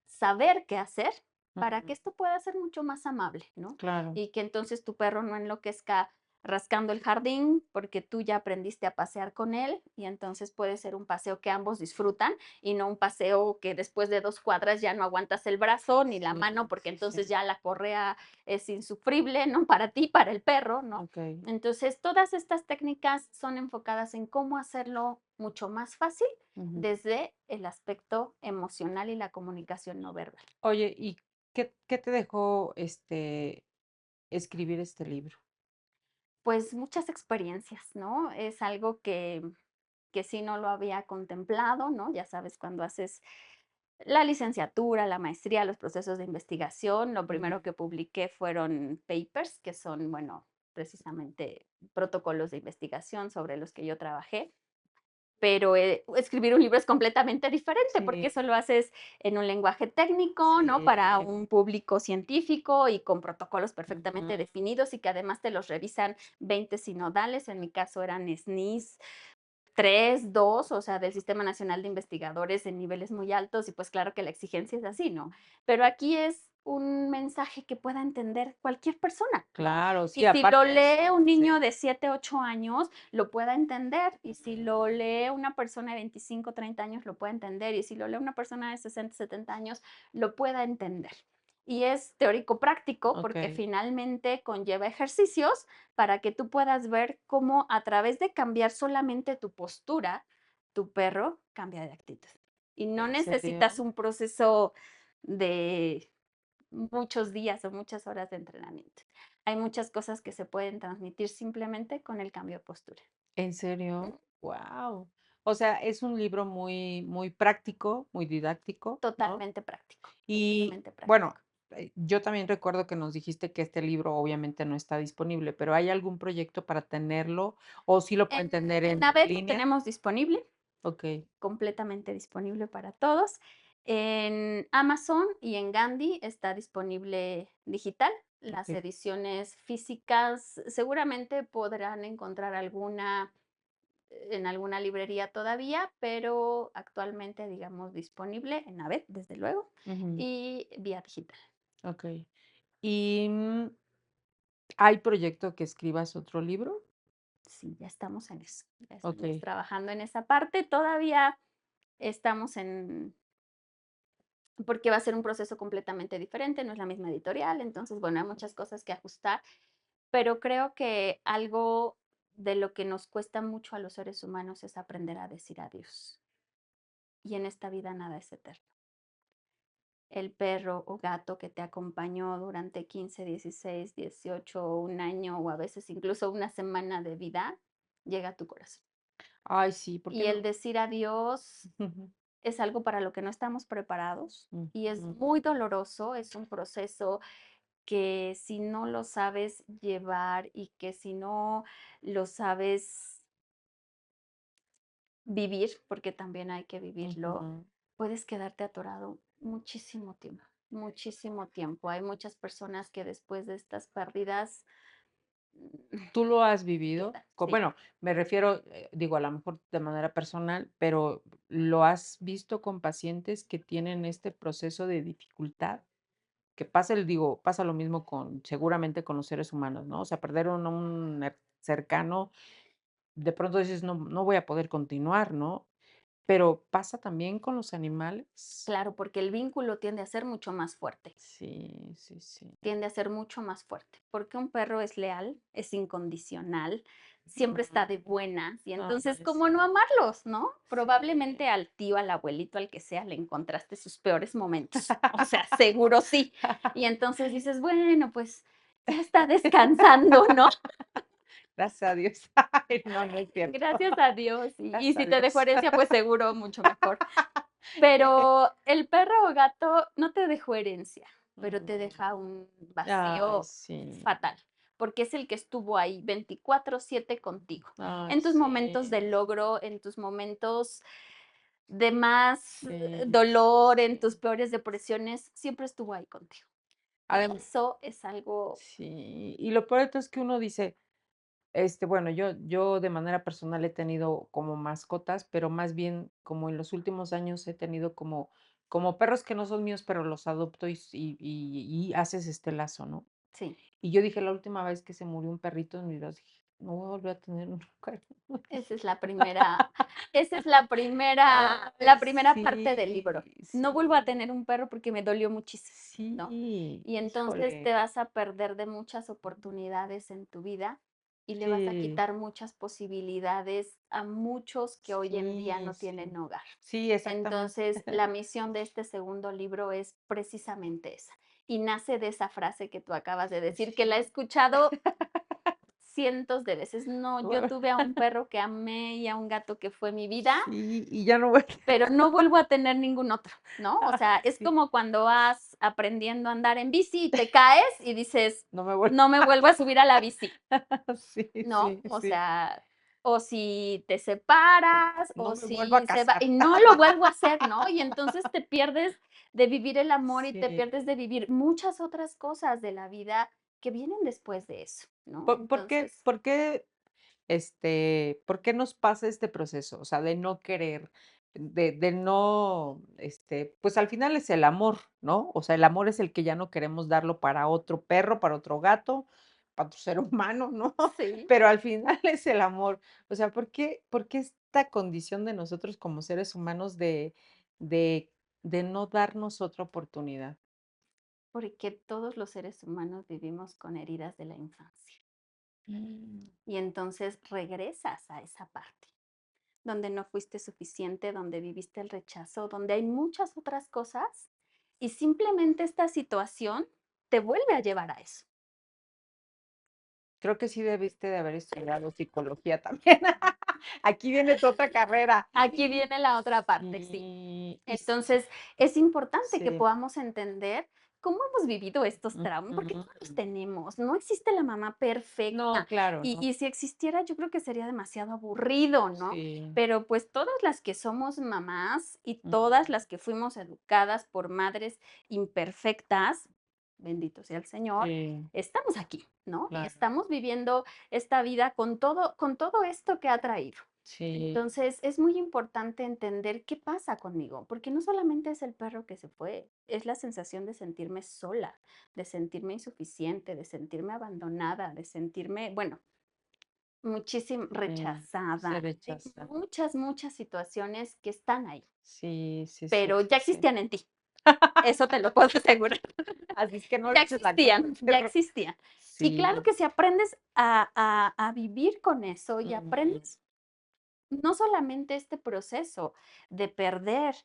saber qué hacer para ujú. que esto pueda ser mucho más amable, ¿no? Claro. Y que entonces tu perro no enloquezca rascando el jardín porque tú ya aprendiste a pasear con él y entonces puede ser un paseo que ambos disfrutan y no un paseo que después de 2 cuadras ya no aguantas el brazo ni la Sí, mano porque sí. entonces ya la correa es insufrible, ¿no? Para ti, para el perro, ¿no? Okey. Entonces, todas estas técnicas son enfocadas en cómo hacerlo mucho más fácil Ujú. desde el aspecto emocional y la comunicación no verbal. Oye, ¿y qué te dejó, escribir este libro? Pues muchas experiencias, ¿no? Es algo que sí no lo había contemplado, ¿no? Ya sabes, cuando haces la licenciatura, la maestría, los procesos de investigación, lo Ujú. primero que publiqué fueron papers, que son, bueno, precisamente protocolos de investigación sobre los que yo trabajé. Pero, escribir un libro es completamente diferente, porque Sí, eso lo haces en un lenguaje técnico, ¿no? sí. Para un público científico y con protocolos Ujú. perfectamente definidos y que además te los revisan 20 sinodales, en mi caso eran SNIS 3, 2, o sea, del Sistema Nacional de Investigadores en niveles muy altos y pues claro que la exigencia es así, ¿no? Pero aquí es un mensaje que pueda entender cualquier persona, ¿no? Claro, Y sí, si lo aparte de lee eso, un sí. niño de 7, 8 años, lo pueda entender, y si lo lee una persona de 25, 30 años, lo puede entender, y si lo lee una persona de 60, 70 años, lo pueda entender. Y es teórico práctico porque Okey. finalmente conlleva ejercicios para que tú puedas ver cómo a través de cambiar solamente tu postura, tu perro cambia de actitud. Y no ¿En necesitas serio? un proceso de muchos días o muchas horas de entrenamiento. Hay muchas cosas que se pueden transmitir simplemente con el cambio de postura. ¿En serio? Guau. O sea, es un libro muy práctico, muy didáctico, ¿no? Totalmente práctico, Y totalmente bueno, práctico. yo también recuerdo que nos dijiste que este libro obviamente no está disponible, pero ¿hay algún proyecto para tenerlo o sí lo pueden tener En en Navet lo línea? tenemos disponible, Okey, completamente disponible para todos. En Amazon y en Gandhi está disponible digital. Las okey. ediciones físicas seguramente podrán encontrar alguna en alguna librería todavía, pero actualmente, digamos, disponible en Navet, desde luego, Ujú, y vía digital. okey. Y, ¿hay proyecto que escribas otro libro? Sí, ya estamos en eso. Ya estamos Okey. trabajando en esa parte. Todavía estamos en porque va a ser un proceso completamente diferente, no es la misma editorial, entonces, bueno, hay muchas cosas que ajustar, pero creo que algo de lo que nos cuesta mucho a los seres humanos es aprender a decir adiós. Y en esta vida nada es eterno. El perro o gato que te acompañó durante 15, 16, 18, un año o a veces incluso una semana de vida, llega a tu corazón. Ay, sí, ¿por qué Y el no? decir adiós Ujú, es algo para lo que no estamos preparados y es ujú. muy doloroso, es un proceso que si no lo sabes llevar y que si no lo sabes vivir, porque también hay que vivirlo, Ujú. puedes quedarte atorado muchísimo tiempo, muchísimo tiempo. Hay muchas personas que después de estas pérdidas ¿Tú lo has vivido? quedan, sí. Bueno, me refiero, digo, a lo mejor de manera personal, pero ¿lo has visto con pacientes que tienen este proceso de dificultad? Que pasa digo, pasa lo mismo con seguramente con los seres humanos, ¿no? O sea, perder un cercano, de pronto dices: "No voy a poder continuar", ¿no? Pero, ¿pasa también con los animales? Claro, porque el vínculo tiende a ser mucho más fuerte. Sí, sí, sí. Tiende a ser mucho más fuerte, porque un perro es leal, es incondicional, siempre Ujú. está de buenas, y entonces, Ay, ¿cómo sí. no amarlos, no? Sí. Probablemente al tío, al abuelito, al que sea, le encontraste sus peores momentos, o sea, seguro sí. Y entonces dices: "Bueno, pues ya está descansando", ¿no? Gracias a Dios. Ay, no, no es cierto. Gracias a Dios, y Gracias a si te dejó Dios. herencia, pues seguro mucho mejor. Pero el perro o gato no te dejó herencia, pero te Mm. deja un Ay, vacío sí. fatal, porque es el que estuvo ahí 24/7 contigo, Ay, en tus momentos de sí. logro, en tus momentos de más Sí, sí, dolor, en tus sí. peores depresiones, siempre estuvo ahí contigo. Y Adem eso es algo sí, y lo peor de todo es que uno dice, bueno, yo de manera personal he tenido como mascotas, pero más bien como en los últimos años he tenido como perros que no son míos, pero los adopto y haces este lazo, ¿no? sí. Y yo dije, la última vez que se murió un perrito en mi vida, dije: "No voy a volver a tener un perro". Esa es la primera esa es la primera Ay, parte del sí, libro. No vuelvo a sí, tener un perro porque me dolió muchísimo, ¿no? sí, Y entonces híjole. te vas a perder de muchas oportunidades en tu vida y le vas a Sí, quitar muchas posibilidades a muchos que hoy en día sí, no tienen sí. hogar. Sí, exactamente. Entonces, la misión de este segundo libro es precisamente esa, y nace de esa frase que tú acabas de decir, que la he Sí. escuchado cientos de veces. No, yo tuve a un perro que amé y a un gato que fue mi vida, Sí, y ya no voy a pero no vuelvo a tener ningún otro, ¿no? O Ay, sea, es sí, como cuando vas aprendiendo a andar en bici y te caes y dices: no me vuelvo "No me vuelvo a subir a la bici", sí, ¿no? sí, O sí. sea, o si te separas, No o me vuelvo a si se va casar. y no lo vuelvo a hacer, ¿no? Y entonces te pierdes de vivir el amor y te Sí. pierdes de vivir muchas otras cosas de la vida que vienen después de eso, ¿no? ¿Por qué Entonces, por qué nos pasa este proceso? O sea, de no querer, de no, pues, al final es el amor, ¿no? O sea, el amor es el que ya no queremos darlo para otro perro, para otro gato, para otro ser humano, ¿no? sí. Pero al final es el amor. O sea, ¿por qué esta condición de nosotros como seres humanos de de no darnos otra oportunidad? Porque todos los seres humanos vivimos con heridas de la infancia. Mm. Y entonces regresas a esa parte, donde no fuiste suficiente, donde viviste el rechazo, donde hay muchas otras cosas, y simplemente esta situación te vuelve a llevar a eso. Creo que sí debiste de haber estudiado psicología también. Aquí viene tu otra carrera. Aquí viene la otra parte, sí. Sí, y sí, Entonces, es importante que sí. podamos entender cómo hemos vivido estos traumas, porque Ujú. todos los tenemos. No existe la mamá No, perfecta. claro, Y, no. y si existiera, yo creo que sería demasiado aburrido, ¿no? Sí. Pero pues todas las que somos mamás y todas Ujú. las que fuimos educadas por madres imperfectas, bendito sea el Señor, Sí, estamos aquí, ¿no? Y claro. estamos viviendo esta vida con todo esto que ha traído. Sí, Entonces, es muy importante entender qué pasa conmigo, porque no solamente es el perro que se fue, es la sensación de sentirme sola, de sentirme insuficiente, de sentirme abandonada, de sentirme, bueno, muchísimo sí, se rechazada. Hay rechaza. muchas, muchas situaciones que están ahí, Sí, sí, sí, pero sí, ya sí. existían en ti, eso te lo puedo asegurar. Así es que no le Ya eches la culpa existían, al ya perro. existían. Y claro Sí. que si aprendes a vivir con eso y Ujú. aprendes no solamente este proceso de perder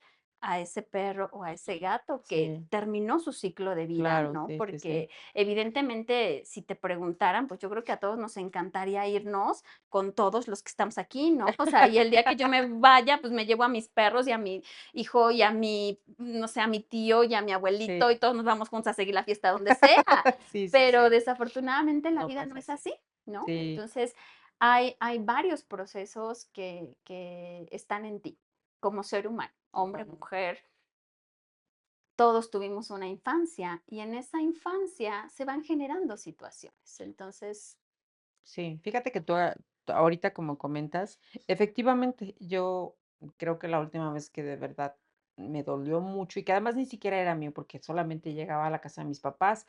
a ese perro o a ese gato que Sí, terminó su ciclo de vida, claro, ¿no? sí, sí, sí. Porque evidentemente, si te preguntaran, pues yo creo que a todos nos encantaría irnos con todos los que estamos aquí, ¿no? O sea, y el día que yo me vaya, pues me llevo a mis perros y a mi hijo y a mi, no sé, a mi tío y a mi Sí. abuelito y todos nos vamos juntos a seguir la fiesta donde sea. Sí, sí, Pero sí. desafortunadamente la No vida no pasa es así. así, ¿no? Sí, Entonces, hay varios procesos que están en ti como ser humano, hombre, claro. mujer. Todos tuvimos una infancia y en esa infancia se van generando situaciones. Entonces, Sí, fíjate que tú ahorita como comentas, efectivamente, yo creo que la última vez que de verdad me dolió mucho y que además ni siquiera era mío, porque solamente llegaba a la casa de mis papás,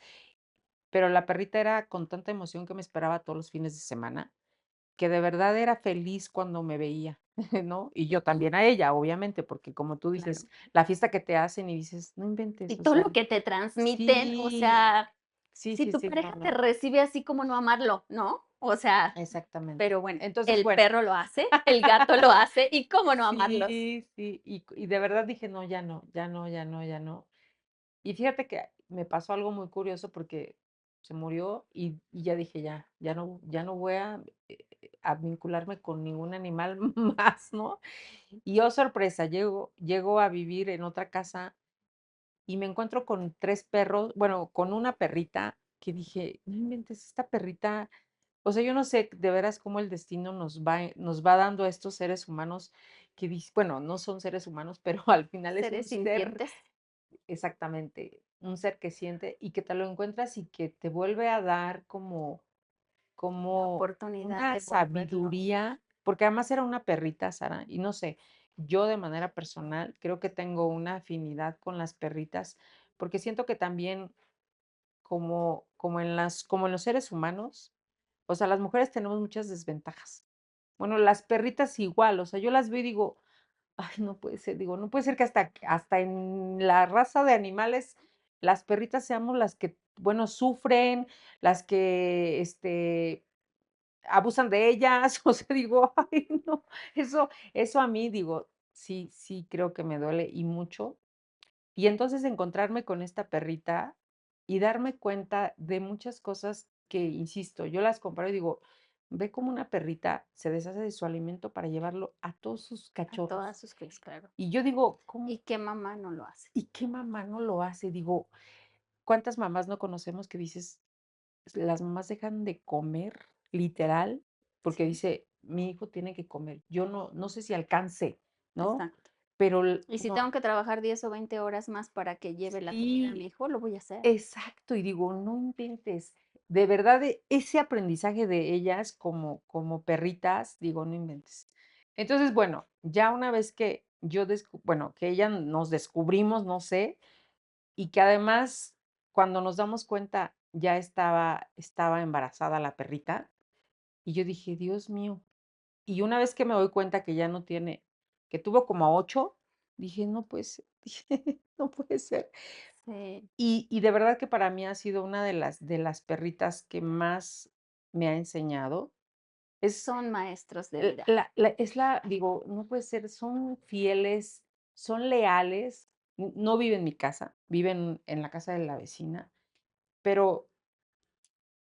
pero la perrita era con tanta emoción que me esperaba todos los fines de semana, que de verdad era feliz cuando me veía. ¿no? Y yo también a ella, obviamente, porque como tú Claro. dices, la fiesta que te hacen y dices, no Y inventes, o todo sea, lo que te transmiten, o sí, sea, sí, si sí, tu sí, no, pareja te no, recibe así, ¿cómo no amarlo?, ¿no? O sea, exactamente. pero bueno, Entonces, el bueno, perro lo hace, el gato lo hace, ¿y cómo no amarlos? sí, sí, y de verdad dije, no, ya no, ya no, ya no, ya no. Y fíjate que me pasó algo muy curioso porque se murió y ya dije, ya no voy a vincularme con ningún animal más, ¿no? Y oh sorpresa, llego a vivir en otra casa y me encuentro con 3 perros, bueno, con una perrita que dije: "No inventes, esta perrita", o sea, yo no sé de veras cómo el destino nos va dando a estos seres humanos que bueno, no son seres humanos, pero al final es un Seres ser sintientes, exactamente, un ser que siente y que te lo encuentras y que te vuelve a dar la como oportunidad una de volverlo sabiduría, porque además era una perrita, Sara, y no sé, yo de manera personal creo que tengo una afinidad con las perritas, porque siento que también como en los seres humanos, o sea, las mujeres tenemos muchas desventajas. Bueno, las perritas igual, o sea, yo las veo y digo: "Ay, no puede ser", digo, no puede ser que hasta en la raza de animales, las perritas seamos las que, bueno, sufren, las que, abusan de ellas, o sea, digo, ay, no, eso a mí, digo, sí creo que me duele y mucho. Y entonces encontrarme con esta perrita y darme cuenta de muchas cosas que, insisto, yo las comparo y digo, ve cómo una perrita se deshace de su alimento para llevarlo a todos sus a todas cachorros. sus crías, claro. Y yo digo, ¿cómo? ¿Y qué mamá no lo hace? ¿Y qué mamá no lo hace? Digo, ¿cuántas mamás no conocemos que dices, las mamás dejan de comer, literal, porque Sí, dice, mi hijo tiene que comer. Yo no sé si alcance, ¿no? exacto. Pero Y si no, tengo que trabajar 10 o 20 horas más para que lleve la comida a mi sí, hijo, lo voy a hacer. exacto, y digo, no inventes. De verdad, ese aprendizaje de ellas como perritas, digo, no inventes. Entonces, bueno, ya una vez que bueno, que ella nos descubrimos, no sé, y que además, cuando nos damos cuenta, ya estaba embarazada la perrita, y yo dije: "Dios mío". Y una vez que me doy cuenta que ya no tiene que tuvo como 8 dije: "No puede ser", dije: "No puede ser". Sí, Y de verdad que para mí ha sido una de las perritas que más me ha enseñado. Es son maestros de vida. digo, no puede ser, son fieles, son leales, no vive en mi casa, viven en la casa de la vecina, pero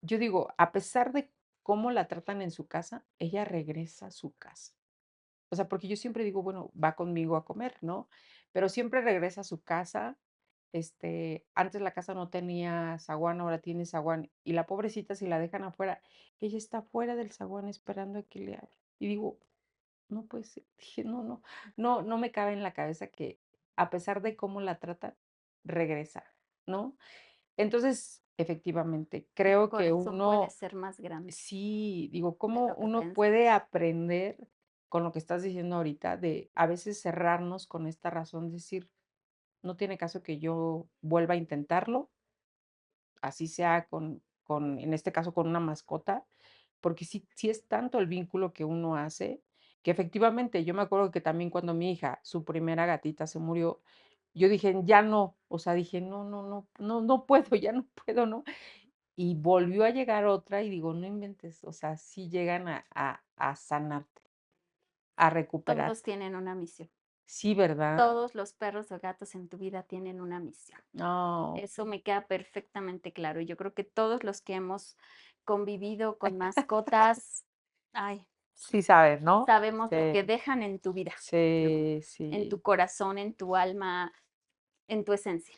yo digo, a pesar de cómo la tratan en su casa, ella regresa a su casa. O sea, porque yo siempre digo, bueno, va conmigo a comer, ¿no? Pero siempre regresa a su casa. Antes la casa no tenía zaguán, ahora tiene zaguán. Y la pobrecita, si la dejan afuera, ella está fuera del zaguán esperando a que le abra. Y digo, no puede ser. Dije, no me cabe en la cabeza que a pesar de cómo la tratan, regresa, ¿no? Entonces, efectivamente, El creo que corazón puede uno ser más grande sí, digo, de cómo lo que uno puede pensamos. aprender con lo que estás diciendo ahorita, de a veces cerrarnos con esta razón, decir, no tiene caso que yo vuelva a intentarlo, así sea en este caso, con una mascota, porque sí es tanto el vínculo que uno hace, que efectivamente, yo me acuerdo que también cuando mi hija, su primera gatita se murió, yo dije: "Ya no", o sea, dije: No puedo, ya no puedo", ¿no? Y volvió a llegar otra y digo: "No inventes", o sea, sí llegan a sanarte, a Todos recuperarte. tienen una misión. Sí, ¿verdad? Todos los perros o gatos en tu vida tienen una misión. No, Eso me queda perfectamente claro. Y yo creo que todos los que hemos convivido con mascotas, ay, sí sabes, ¿no? sabemos lo Sí, que dejan en tu vida, ¿no? sí, En tu sí. corazón, en tu alma, en tu esencia.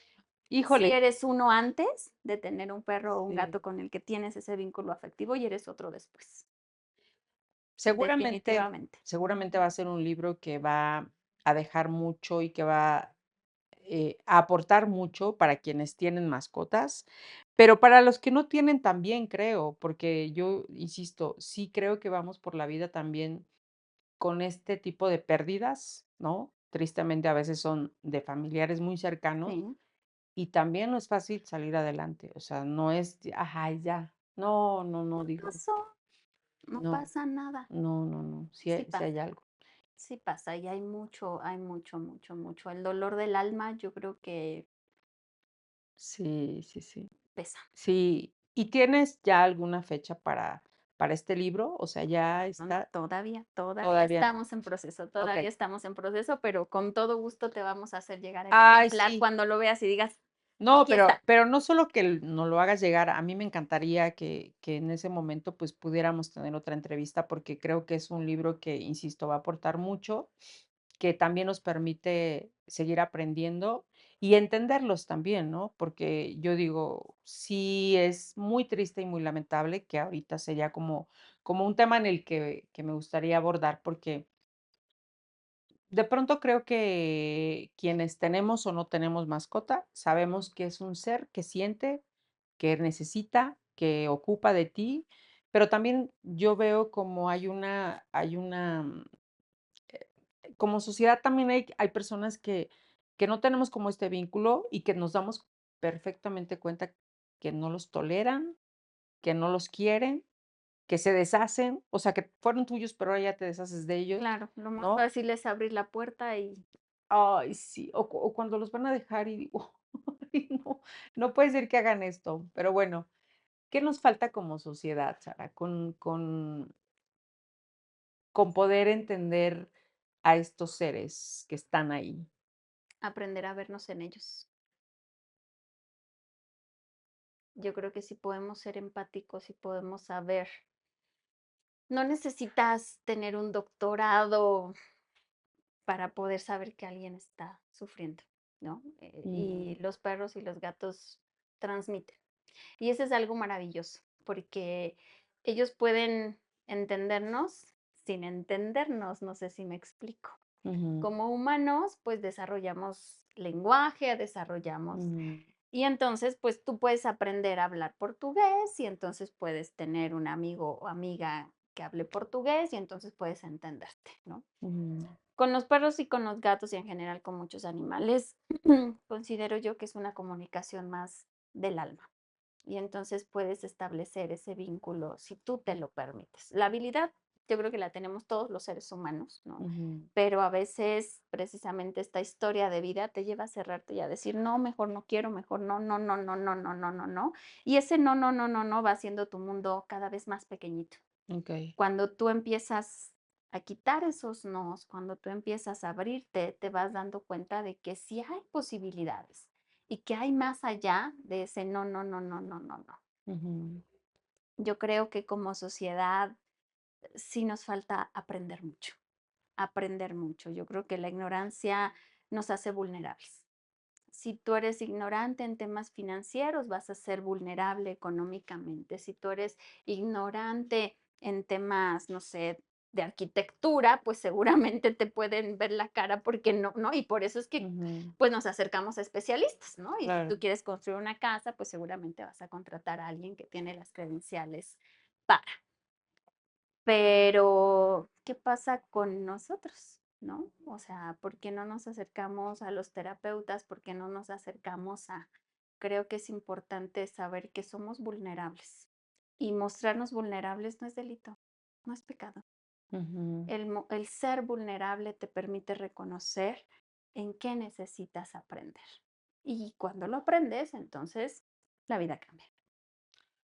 Si Híjole, eres uno antes de tener un perro o un sí. gato con el que tienes ese vínculo afectivo y eres otro después, Seguramente definitivamente. seguramente va a ser un libro que va a dejar mucho y que va, a aportar mucho para quienes tienen mascotas, pero para los que no tienen también creo, porque yo insisto, sí creo que vamos por la vida también con este tipo de pérdidas, ¿no? Tristemente, a veces son de familiares muy cercanos, Sí. y también no es fácil salir adelante, o sea, no es, ay, ya. No, No digo, pasó, no no, pasa nada. no, Sí sí hay pasa. algo. Sí pasa, y hay mucho, mucho, mucho. El dolor del alma, yo creo que Sí, sí, sí. pesa. Sí, ¿y tienes ya alguna fecha para este libro? O sea, ¿ya está? Todavía Todavía todavía okey. estamos en proceso, pero con todo gusto te vamos a hacer llegar el Ay, ejemplar sí. cuando lo veas y digas: No, "Aquí está". pero no solo que nos lo hagas llegar, a mí me encantaría que en ese momento, pues, pudiéramos tener otra entrevista, porque creo que es un libro que, insisto, va a aportar mucho, que también nos permite seguir aprendiendo y entenderlos también, ¿no? Porque yo digo, sí es muy triste y muy lamentable que ahorita sea como un tema en el que me gustaría abordar, porque de pronto creo que quienes tenemos o no tenemos mascota, sabemos que es un ser que siente, que necesita, que ocupa de ti, pero también yo veo como como sociedad también hay personas que no tenemos como este vínculo y que nos damos perfectamente cuenta que no los toleran, que no los quieren, que se deshacen, o sea, que fueron tuyos, pero ahora ya te deshaces de ellos, Claro, lo más ¿no? fácil es abrir la puerta y Ay, sí, o cuando los van a dejar y digo: "Ay, no, no puede ser que hagan esto". Pero bueno, ¿qué nos falta como sociedad, Sara? Con poder entender a estos seres que están ahí. aprender a vernos en ellos. Yo creo que si podemos ser empáticos y podemos saber, no necesitas tener un doctorado para poder saber que alguien está sufriendo, ¿no? Mm, Y los perros y los gatos transmiten. Y eso es algo maravilloso, porque ellos pueden entendernos sin entendernos, no sé si me explico. ujú, Como humanos, pues desarrollamos lenguaje, desarrollamos mm, y entonces, pues tú puedes aprender a hablar portugués y entonces puedes tener un amigo o amiga que hable portugués y entonces puedes entenderte, ¿no? mm, Con los perros y con los gatos y en general con muchos animales, considero yo que es una comunicación más del alma. Y entonces puedes establecer ese vínculo si tú te lo permites. La habilidad, yo creo que la tenemos todos los seres humanos, ¿no? ujú, Pero a veces precisamente esta historia de vida te lleva a cerrarte y a decir, no, mejor no quiero, mejor no, no, no, no, no, no, no, no, no. Y ese no, no, no, no, no va haciendo tu mundo cada vez más pequeñito. okey, Cuando tú empiezas a quitar esos nos, cuando tú empiezas a abrirte, te vas dando cuenta de que sí hay posibilidades y que hay más allá de ese no, no, no, no, no, no, no. ujú. Yo creo que como sociedad sí nos falta aprender mucho, aprender mucho. Yo creo que la ignorancia nos hace vulnerables. Si tú eres ignorante en temas financieros, vas a ser vulnerable económicamente. Si tú eres ignorante en temas, no sé, de arquitectura, pues seguramente te pueden ver la cara porque no, ¿no? Y por eso es que Ujú, pues nos acercamos a especialistas, ¿no? Y si claro. tú quieres construir una casa, pues seguramente vas a contratar a alguien que tiene las credenciales para. Pero, ¿qué pasa con nosotros? ¿No? O sea, ¿por qué no nos acercamos a los terapeutas? ¿Por qué no nos acercamos a... Creo que es importante saber que somos vulnerables y mostrarnos vulnerables no es delito, no es pecado. Ujú. El ser vulnerable te permite reconocer en qué necesitas aprender. Y cuando lo aprendes, entonces la vida cambia.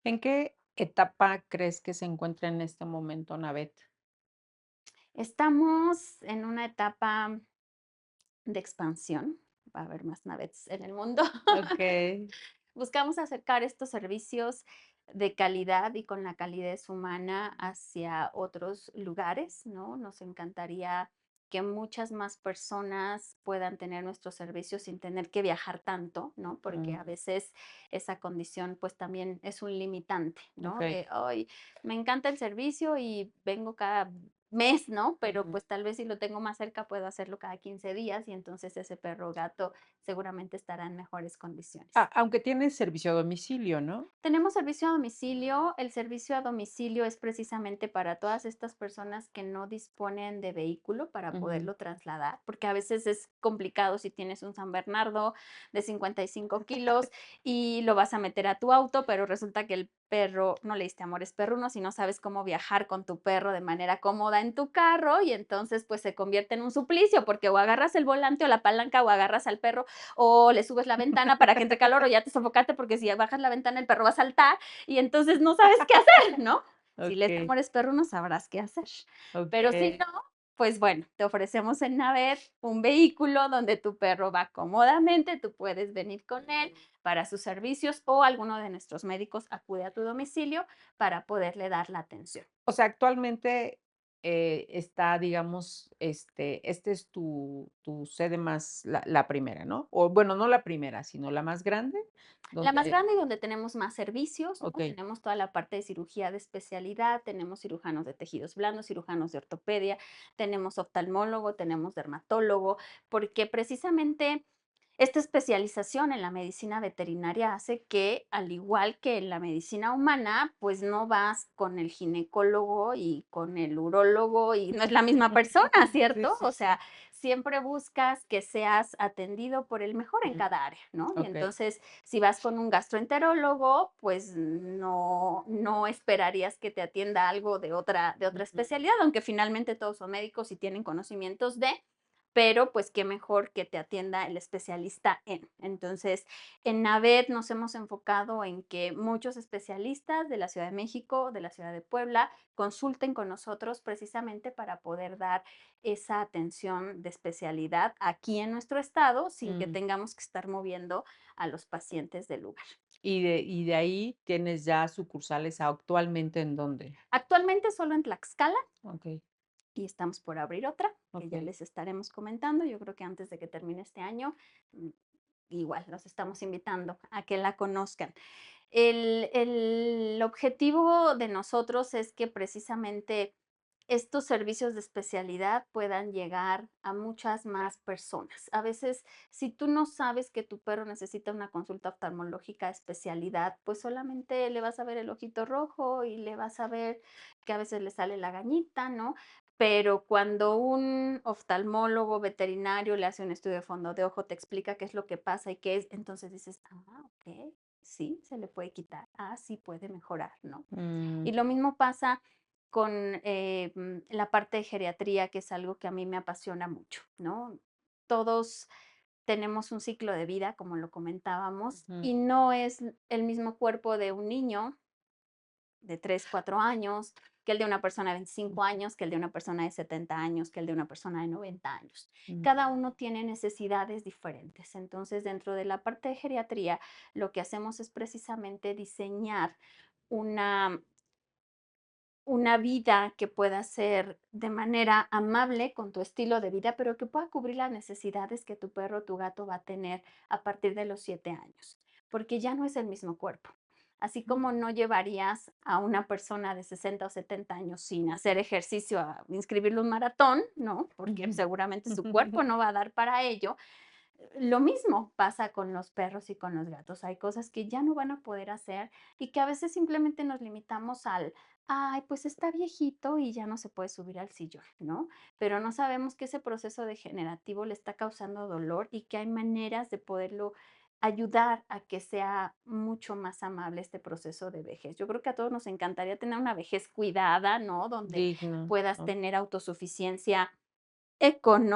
¿En qué etapa crees que se encuentra en este momento Navet? Estamos en una etapa de expansión, va a haber más naves en el mundo. Okey. Buscamos acercar estos servicios de calidad y con la calidez humana hacia otros lugares, ¿no? Nos encantaría que muchas más personas puedan tener nuestros servicios sin tener que viajar tanto, ¿no? Porque Mm, a veces esa condición pues también es un limitante, ¿no? okey. Ay, me encanta el servicio y vengo cada mes, ¿no? Pero Ujú. pues tal vez si lo tengo más cerca puedo hacerlo cada 15 días y entonces ese perro o gato seguramente estará en mejores condiciones. Aunque tienes servicio a domicilio, ¿no? Tenemos servicio a domicilio. El servicio a domicilio es precisamente para todas estas personas que no disponen de vehículo para Ujú, poderlo trasladar, porque a veces es complicado si tienes un San Bernardo de 55 kilos y lo vas a meter a tu auto, pero resulta que el perro, no le diste amores perrunos y no sabes cómo viajar con tu perro de manera cómoda en tu carro y entonces pues se convierte en un suplicio porque o agarras el volante o la palanca o agarras al perro o le subes la ventana para que entre calor o ya te sofocaste porque si bajas la ventana el perro va a saltar y entonces no sabes qué hacer, ¿no? Si le diste Okey, amores perrunos sabrás qué hacer. Pero si okey. no, pues bueno, te ofrecemos en Navet un vehículo donde tu perro va cómodamente, tú puedes venir con él para sus servicios o alguno de nuestros médicos acude a tu domicilio para poderle dar la atención. O sea, actualmente, está, digamos, este es tu sede más la primera, ¿no? O bueno, no la primera, sino la más grande, La más donde grande y donde tenemos más servicios, ¿no? okey, Tenemos toda la parte de cirugía de especialidad, tenemos cirujanos de tejidos blandos, cirujanos de ortopedia, tenemos oftalmólogo, tenemos dermatólogo, porque precisamente esta especialización en la medicina veterinaria hace que, al igual que en la medicina humana, pues no vas con el ginecólogo y con el urólogo y no es la misma persona, sí, ¿cierto? sí, O sí. sea, siempre buscas que seas atendido por el mejor en Mm, cada área, ¿no? Y okey. entonces, si vas con un gastroenterólogo, pues no esperarías que te atienda algo de otra Ujú. especialidad, aunque finalmente todos son médicos y tienen conocimientos de, pero pues qué mejor que te atienda el especialista en. Entonces, en NAVET nos hemos enfocado en que muchos especialistas de la Ciudad de México, de la Ciudad de Puebla, consulten con nosotros precisamente para poder dar esa atención de especialidad aquí en nuestro estado sin que Mm, tengamos que estar moviendo a los pacientes del lugar. y de ahí tienes ya sucursales actualmente, ¿en dónde? Actualmente solo en Tlaxcala Okey, y estamos por abrir otra, que ya okey. les estaremos comentando. Yo creo que antes de que termine este año, mm, igual los estamos invitando a que la conozcan. El objetivo de nosotros es que precisamente estos servicios de especialidad puedan llegar a muchas más personas. A veces, si tú no sabes que tu perro necesita una consulta oftalmológica de especialidad, pues solamente le vas a ver el ojito rojo y le vas a ver que a veces le sale la gañita, ¿no? Pero cuando un oftalmólogo veterinario le hace un estudio de fondo de ojo, te explica qué es lo que pasa y qué es, entonces dices, ah, ok, sí, se le puede quitar, ah, sí puede mejorar, ¿no? Mm, Y lo mismo pasa con la parte de geriatría, que es algo que a mí me apasiona mucho, ¿no? Todos tenemos un ciclo de vida, como lo comentábamos, ujú, y no es el mismo cuerpo de un niño de 3 4 años, que el de una persona de 25 años, que el de una persona de 70 años, que el de una persona de 90 años. mm, Cada uno tiene necesidades diferentes. Entonces, dentro de la parte de geriatría, lo que hacemos es precisamente diseñar una una vida que pueda ser de manera amable con tu estilo de vida, pero que pueda cubrir las necesidades que tu perro o tu gato va a tener a partir de los 7 años, porque ya no es el mismo cuerpo. Así mm, como no llevarías a una persona de 60 o 70 años sin hacer ejercicio a inscribirle un maratón, ¿no? Porque ujú. seguramente su cuerpo no va a dar para ello. Lo mismo pasa con los perros y con los gatos. Hay cosas que ya no van a poder hacer y que a veces simplemente nos limitamos al, ay, pues está viejito y ya no se puede subir al sillón, ¿no? Pero no sabemos que ese proceso degenerativo le está causando dolor y que hay maneras de poderlo ayudar a que sea mucho más amable este proceso de vejez. Yo creo que a todos nos encantaría tener una vejez cuidada, ¿no? Donde Digno, puedas ¿no? tener autosuficiencia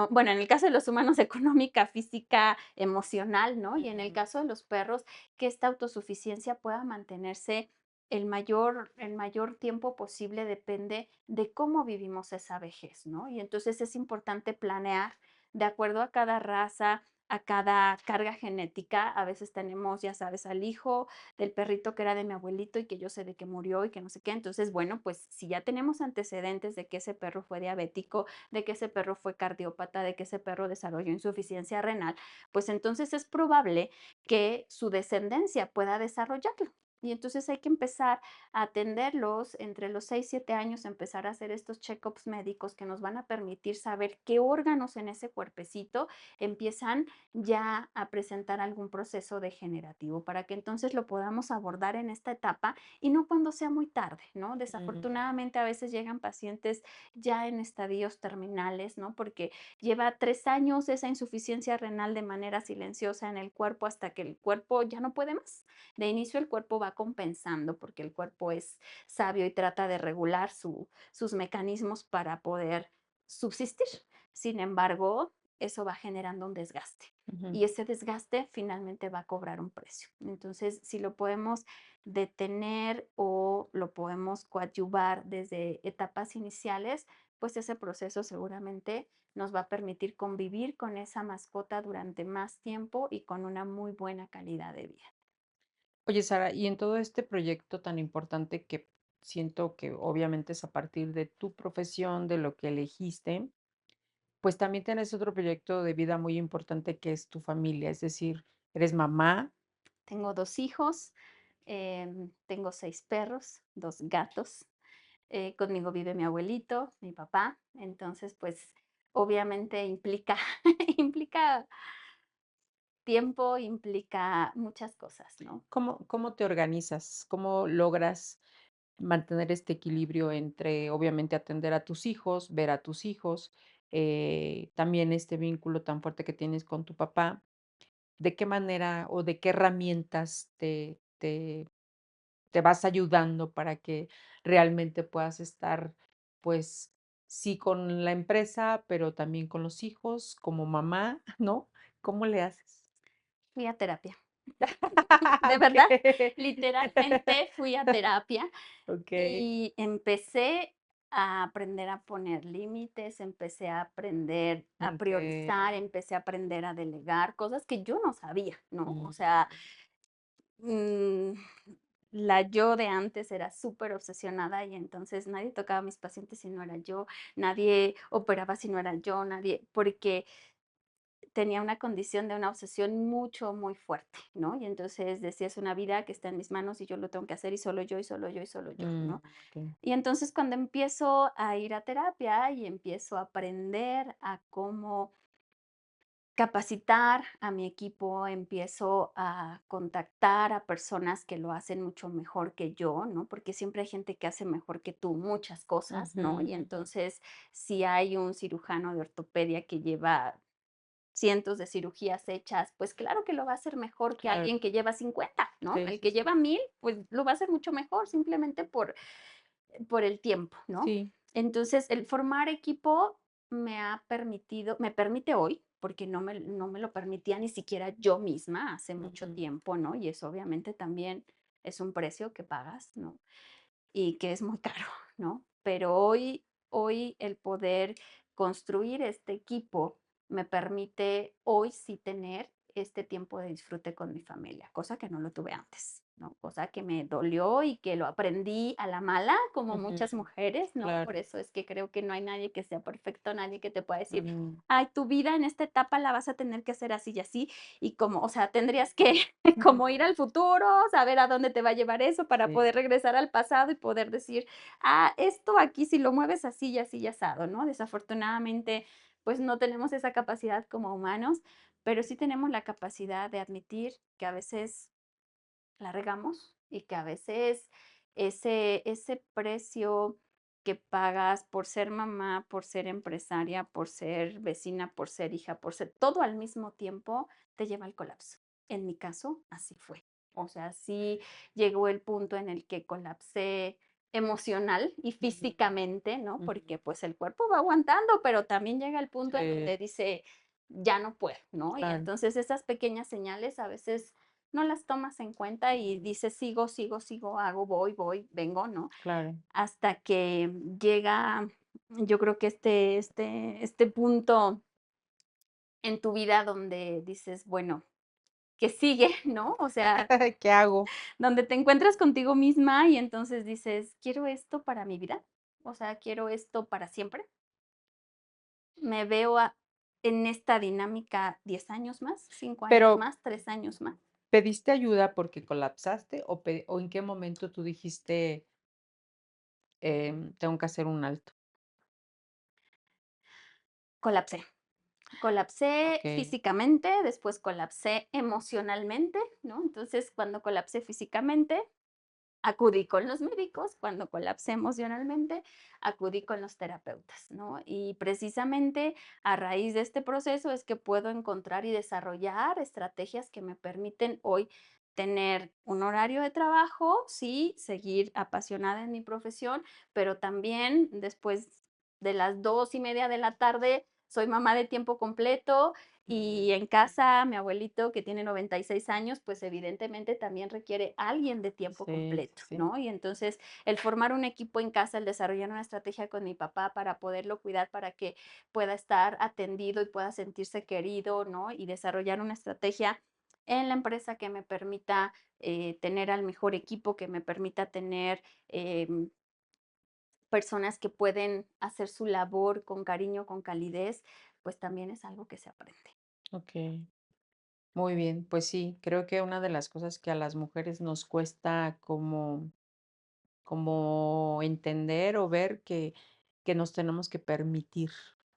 bueno, en el caso de los humanos, económica, física, emocional, ¿no? Y en el Ujú, caso de los perros, que esta autosuficiencia pueda mantenerse el mayor tiempo posible depende de cómo vivimos esa vejez, ¿no? Y entonces es importante planear de acuerdo a cada raza, a cada carga genética. A veces tenemos, ya sabes, al hijo del perrito que era de mi abuelito y que yo sé de que murió y que no sé qué. Entonces, bueno, pues si ya tenemos antecedentes de que ese perro fue diabético, de que ese perro fue cardiópata, de que ese perro desarrolló insuficiencia renal, pues entonces es probable que su descendencia pueda desarrollarlo. Y entonces hay que empezar a atenderlos entre los 6 7 años, empezar a hacer estos check-ups médicos que nos van a permitir saber qué órganos en ese cuerpecito empiezan ya a presentar algún proceso degenerativo, para que entonces lo podamos abordar en esta etapa y no cuando sea muy tarde, ¿no? mm, Desafortunadamente a veces llegan pacientes ya en estadios terminales, ¿no? Porque lleva 3 años esa insuficiencia renal de manera silenciosa en el cuerpo hasta que el cuerpo ya no puede más. De inicio el cuerpo va va compensando porque el cuerpo es sabio y trata de regular sus mecanismos para poder subsistir. Sin embargo, eso va generando un desgaste Ujú. y ese desgaste finalmente va a cobrar un precio. Entonces, si lo podemos detener o lo podemos coadyuvar desde etapas iniciales, pues ese proceso seguramente nos va a permitir convivir con esa mascota durante más tiempo y con una muy buena calidad de vida. Oye, Sara, y en todo este proyecto tan importante que siento que obviamente es a partir de tu profesión, de lo que elegiste, pues también tienes otro proyecto de vida muy importante que es tu familia, es decir, eres mamá. Tengo 2 hijos, tengo 6 perros, 2 gatos, conmigo vive mi abuelito, mi papá, entonces, pues, obviamente implica implica tiempo, implica muchas cosas, ¿no? ¿Cómo te organizas? ¿Cómo logras mantener este equilibrio entre, obviamente, atender a tus hijos, ver a tus hijos, también este vínculo tan fuerte que tienes con tu papá? ¿De qué manera o de qué herramientas te vas ayudando para que realmente puedas estar, pues, sí con la empresa, pero también con los hijos, como mamá, ¿no? ¿Cómo le haces? Fui a terapia. De verdad, Okey. literalmente fui a terapia Okey, y empecé a aprender a poner límites, empecé a aprender a okey. priorizar, empecé a aprender a delegar, cosas que yo no sabía, ¿no? O Mm, sea, mm, la yo de antes era súper obsesionada y entonces nadie tocaba a mis pacientes si no era yo, nadie operaba si no era yo, nadie, porque tenía una condición de una obsesión mucho, muy fuerte, ¿no? Y entonces decía, es una vida que está en mis manos y yo lo tengo que hacer y solo yo, y solo yo, y solo yo, mm, ¿no? okey. Y entonces cuando empiezo a ir a terapia y empiezo a aprender a cómo capacitar a mi equipo, empiezo a contactar a personas que lo hacen mucho mejor que yo, ¿no? Porque siempre hay gente que hace mejor que tú muchas cosas, Ujú, ¿no? Y ujú. entonces, si hay un cirujano de ortopedia que lleva cientos de cirugías hechas, pues claro que lo va a hacer mejor que Claro. alguien que lleva 50, ¿no? Sí, El sí, que sí. lleva 1000, pues lo va a hacer mucho mejor simplemente por el tiempo, ¿no? Sí. Entonces, el formar equipo me permite hoy, porque no me lo permitía ni siquiera yo misma hace mucho Ujú. tiempo, ¿no? Y eso obviamente también es un precio que pagas, ¿no? Y que es muy caro, ¿no? Pero hoy el poder construir este equipo me permite hoy sí tener este tiempo de disfrute con mi familia, cosa que no lo tuve antes, ¿no? Cosa que me dolió y que lo aprendí a la mala, como Ujú. muchas mujeres, ¿no? Claro. Por eso es que creo que no hay nadie que sea perfecto, nadie que te pueda decir, Mm, ay, tu vida en esta etapa la vas a tener que hacer así y así, y como, o sea, tendrías que ujú. como ir al futuro, saber a dónde te va a llevar eso para Sí. poder regresar al pasado y poder decir, ah, esto aquí si lo mueves así y así y asado, ¿no? Desafortunadamente, pues no tenemos esa capacidad como humanos, pero sí tenemos la capacidad de admitir que a veces la regamos y que a veces ese precio que pagas por ser mamá, por ser empresaria, por ser vecina, por ser hija, por ser todo al mismo tiempo, te lleva al colapso. En mi caso, así fue. O sea, sí llegó el punto en el que colapsé emocional y Ujú, físicamente, ¿no? ujú. Porque pues el cuerpo va aguantando, pero también llega el punto en Sí, donde dice, ya no puedo, ¿no? Y claro, entonces esas pequeñas señales a veces no las tomas en cuenta y dices: "Sigo, sigo, sigo, hago, voy, voy, vengo", ¿no? claro. Hasta que llega, yo creo que este punto en tu vida donde dices: "Bueno, ¿qué sigue?", ¿no? O sea, ¿Qué hago? donde te encuentras contigo misma y entonces dices: "¿Quiero esto para mi vida?". O sea, ¿quiero esto para siempre? Me veo en esta dinámica 10 años más, 5 años Pero, más, 3 años más. ¿pediste ayuda porque colapsaste o en qué momento tú dijiste, tengo que hacer un alto? Colapsé. Colapsé Okey. físicamente, después colapsé emocionalmente, ¿no? Entonces, cuando colapsé físicamente, acudí con los médicos, cuando colapsé emocionalmente, acudí con los terapeutas, ¿no? Y precisamente a raíz de este proceso es que puedo encontrar y desarrollar estrategias que me permiten hoy tener un horario de trabajo, sí, seguir apasionada en mi profesión, pero también después de las 2:30 de la tarde soy mamá de tiempo completo y en casa mi abuelito, que tiene 96 años, pues evidentemente también requiere alguien de tiempo Sí, completo, sí, ¿no? Y entonces el formar un equipo en casa, el desarrollar una estrategia con mi papá para poderlo cuidar, para que pueda estar atendido y pueda sentirse querido, ¿no? Y desarrollar una estrategia en la empresa que me permita tener al mejor equipo, que me permita tener personas que pueden hacer su labor con cariño, con calidez, pues también es algo que se aprende. okey. Muy bien, pues sí, creo que una de las cosas que a las mujeres nos cuesta como entender o ver que nos tenemos que permitir,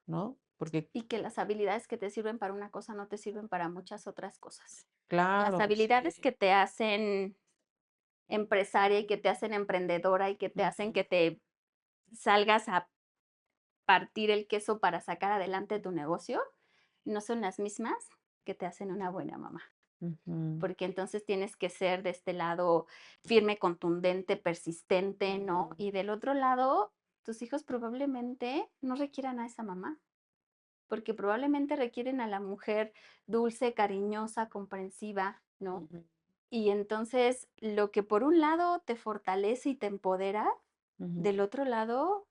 ¿no? Porque Y que las habilidades que te sirven para una cosa no te sirven para muchas otras cosas. Las claro, habilidades sí. que te hacen empresaria y que te hacen emprendedora y que te hacen Ujú, que te salgas a partir el queso para sacar adelante tu negocio, no son las mismas que te hacen una buena mamá. ujú, Porque entonces tienes que ser de este lado firme, contundente, persistente, ¿no? ujú, Y del otro lado, tus hijos probablemente no requieran a esa mamá, porque probablemente requieren a la mujer dulce, cariñosa, comprensiva, ¿no? ujú, Y entonces lo que por un lado te fortalece y te empodera, ujú. del otro lado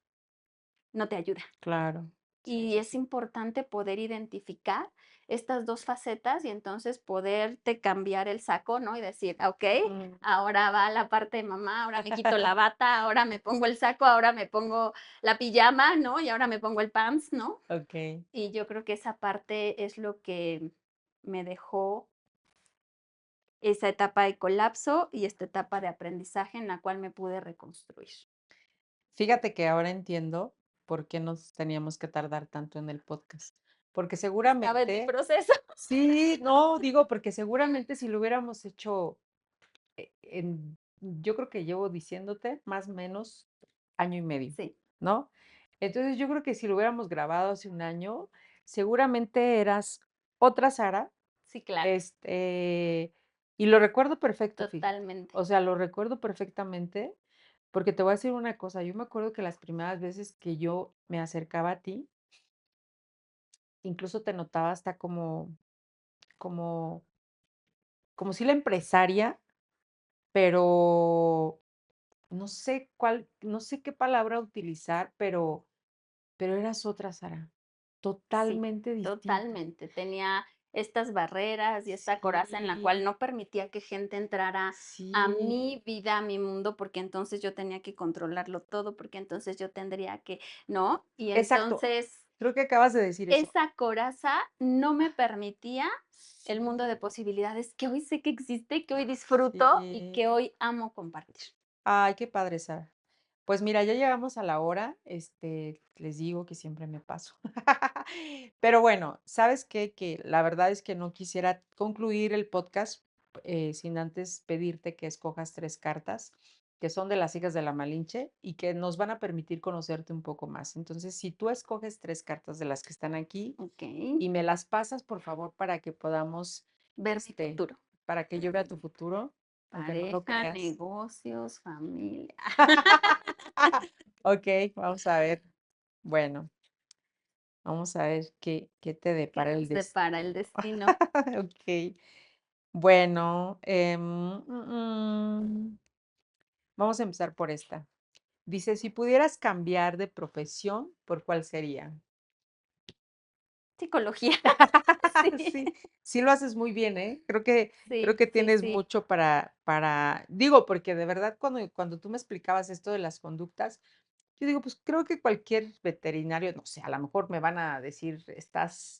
no te ayuda. Claro. Sí, Y sí, es sí. importante poder identificar estas 2 facetas y entonces poderte cambiar el saco, ¿no? Y decir: "Ah, okey, Ujú. ahora va la parte de mamá, ahora me quito la bata, ahora me pongo el saco, ahora me pongo la pijama, ¿no? Y ahora me pongo el pants", ¿no? Okey. Y yo creo que esa parte es lo que me dejó esa etapa de colapso y esta etapa de aprendizaje en la cual me pude reconstruir. Fíjate que ahora entiendo por qué nos teníamos que tardar tanto en el podcast, porque Estaba en mi seguramente proceso. sí, no, digo, porque seguramente si lo hubiéramos hecho, yo creo que llevo diciéndote más o menos año y medio, Sí, ¿no? Entonces, yo creo que si lo hubiéramos grabado hace un año, seguramente eras otra Sara, sí, claro, este, y lo recuerdo perfecto, fíjate. totalmente. O sea, lo recuerdo perfectamente, porque te voy a decir una cosa, yo me acuerdo que las primeras veces que yo me acercaba a ti, incluso te notaba hasta como como si la empresaria, pero no sé qué palabra utilizar, pero eras otra Sara, Sí, totalmente distinta. totalmente. Tenía estas barreras y esta coraza en la cual Sí, no permitía que gente entrara a sí, mi vida, a mi mundo, porque entonces yo tenía que controlarlo todo, porque entonces yo tendría que, ¿no? Y exacto, entonces creo que acabas de decir eso. esa coraza no me permitía el mundo de posibilidades que hoy sé que existe, que hoy disfruto y Sí. que hoy amo compartir. Ay, qué padre, Sara. Pues mira, ya llegamos a la hora, les digo que siempre me paso. Pero bueno, ¿sabes qué? Que la verdad es que no quisiera concluir el podcast, sin antes pedirte que escojas 3 cartas, que son de las hijas de la Malinche y que nos van a permitir conocerte un poco más. Entonces, si tú escoges 3 cartas de las que están aquí Ok, y me las pasas, por favor, para que podamos, ver mi futuro. para que yo vea tu futuro, aunque no lo Pareja, creas. negocios, familia. Okey, vamos a ver. Bueno, vamos a ver qué te ¿Qué depara el nos depara el destino. destino? Okey. Bueno, vamos a empezar por esta. Dice: "Si pudieras cambiar de profesión, ¿por cuál sería?". Psicología. Sí, Sí, sí lo haces muy bien, ¿eh? Creo sí, que sí, tienes sí. mucho para digo, porque de verdad cuando tú me explicabas esto de las conductas, yo digo, pues creo que cualquier veterinario, no sé, a lo mejor me van a decir,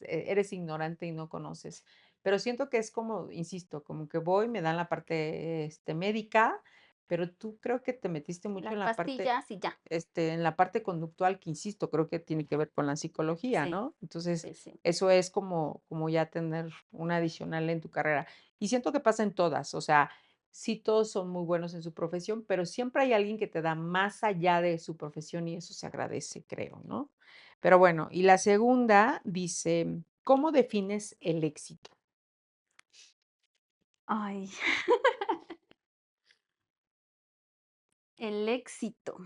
eres ignorante y no conoces, pero siento que es como, insisto, como que voy, me dan la parte, médica, pero tú creo que te metiste mucho Las pastillas y ya. en la parte conductual, que insisto, creo que tiene que ver con la psicología, Sí, ¿no? Entonces, sí, sí. eso es como ya tener un adicional en tu carrera. Y siento que pasa en todas, o sea, sí todos son muy buenos en su profesión, pero siempre hay alguien que te da más allá de su profesión y eso se agradece, creo, ¿no? Pero bueno, y la segunda dice, ¿cómo defines el éxito? Ay. El éxito.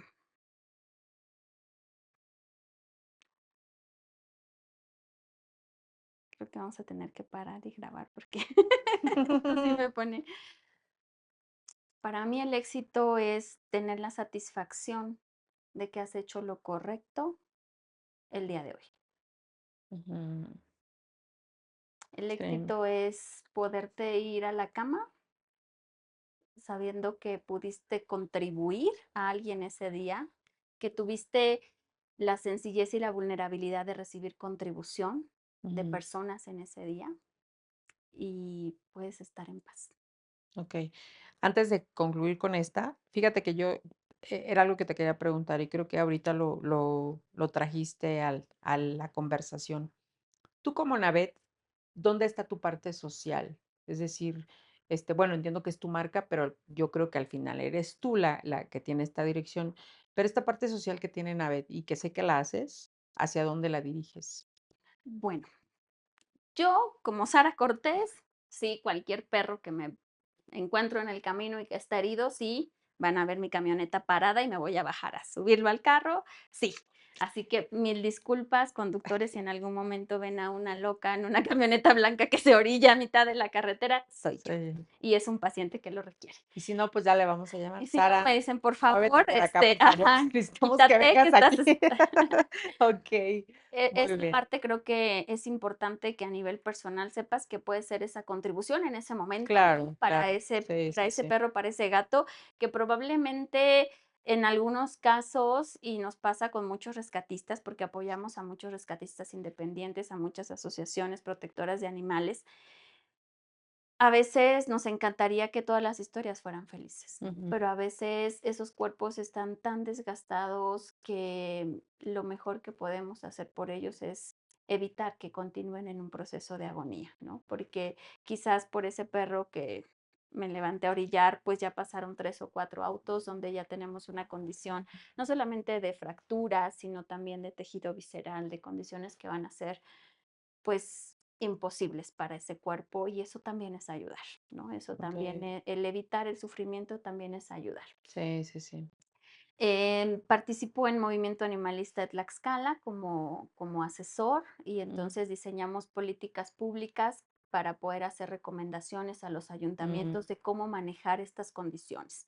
Creo que vamos a tener que parar y grabar porque esto sí me pone. Para mí el éxito es tener la satisfacción de que has hecho lo correcto el día de hoy. Ujú. El Sí. éxito es poderte ir a la cama sabiendo que pudiste contribuir a alguien ese día, que tuviste la sencillez y la vulnerabilidad de recibir contribución de Ujú. personas en ese día y puedes estar en paz. Okey. Antes de concluir con esta, fíjate que yo, era algo que te quería preguntar y creo que ahorita lo trajiste a la conversación. Tú como Navet, ¿dónde está tu parte social? Es decir, bueno, entiendo que es tu marca, pero yo creo que al final eres tú la que tiene esta dirección, pero esta parte social que tiene Navet y que sé que la haces, ¿hacia dónde la diriges? Bueno, yo como Sara Cortés, sí, cualquier perro que me encuentro en el camino y que está herido, sí, van a ver mi camioneta parada y me voy a bajar a subirlo al carro, sí. Así que mil disculpas, conductores, si en algún momento ven a una loca en una camioneta blanca que se orilla a mitad de la carretera, soy yo. Sí. Y es un paciente que lo requiere. Y si no, pues ya le vamos a llamar. Y si no, me Sara, dicen, por muévete favor, para acá, por favor. ajá, Necesitamos que quítate, que vengas estás. aquí. Okey, muy Esa bien. parte creo que es importante que a nivel personal sepas que puede ser esa contribución en ese momento, ¿no? Claro, claro. Sí, Para sí, ese sí. perro, para ese gato, que probablemente en algunos casos, y nos pasa con muchos rescatistas, porque apoyamos a muchos rescatistas independientes, a muchas asociaciones protectoras de animales, a veces nos encantaría que todas las historias fueran felices, Ujú. pero a veces esos cuerpos están tan desgastados que lo mejor que podemos hacer por ellos es evitar que continúen en un proceso de agonía, ¿no? Porque quizás por ese perro que me levanté a orillar, pues ya pasaron 3 o 4 autos donde ya tenemos una condición, no solamente de fracturas, sino también de tejido visceral, de condiciones que van a ser pues, imposibles para ese cuerpo, y eso también es ayudar, ¿no? Eso también, Okey. el evitar el sufrimiento también es ayudar. Sí, sí, sí. Participo en Movimiento Animalista de Tlaxcala como asesor, y Mm, entonces diseñamos políticas públicas para poder hacer recomendaciones a los mm, ayuntamientos de cómo manejar estas condiciones.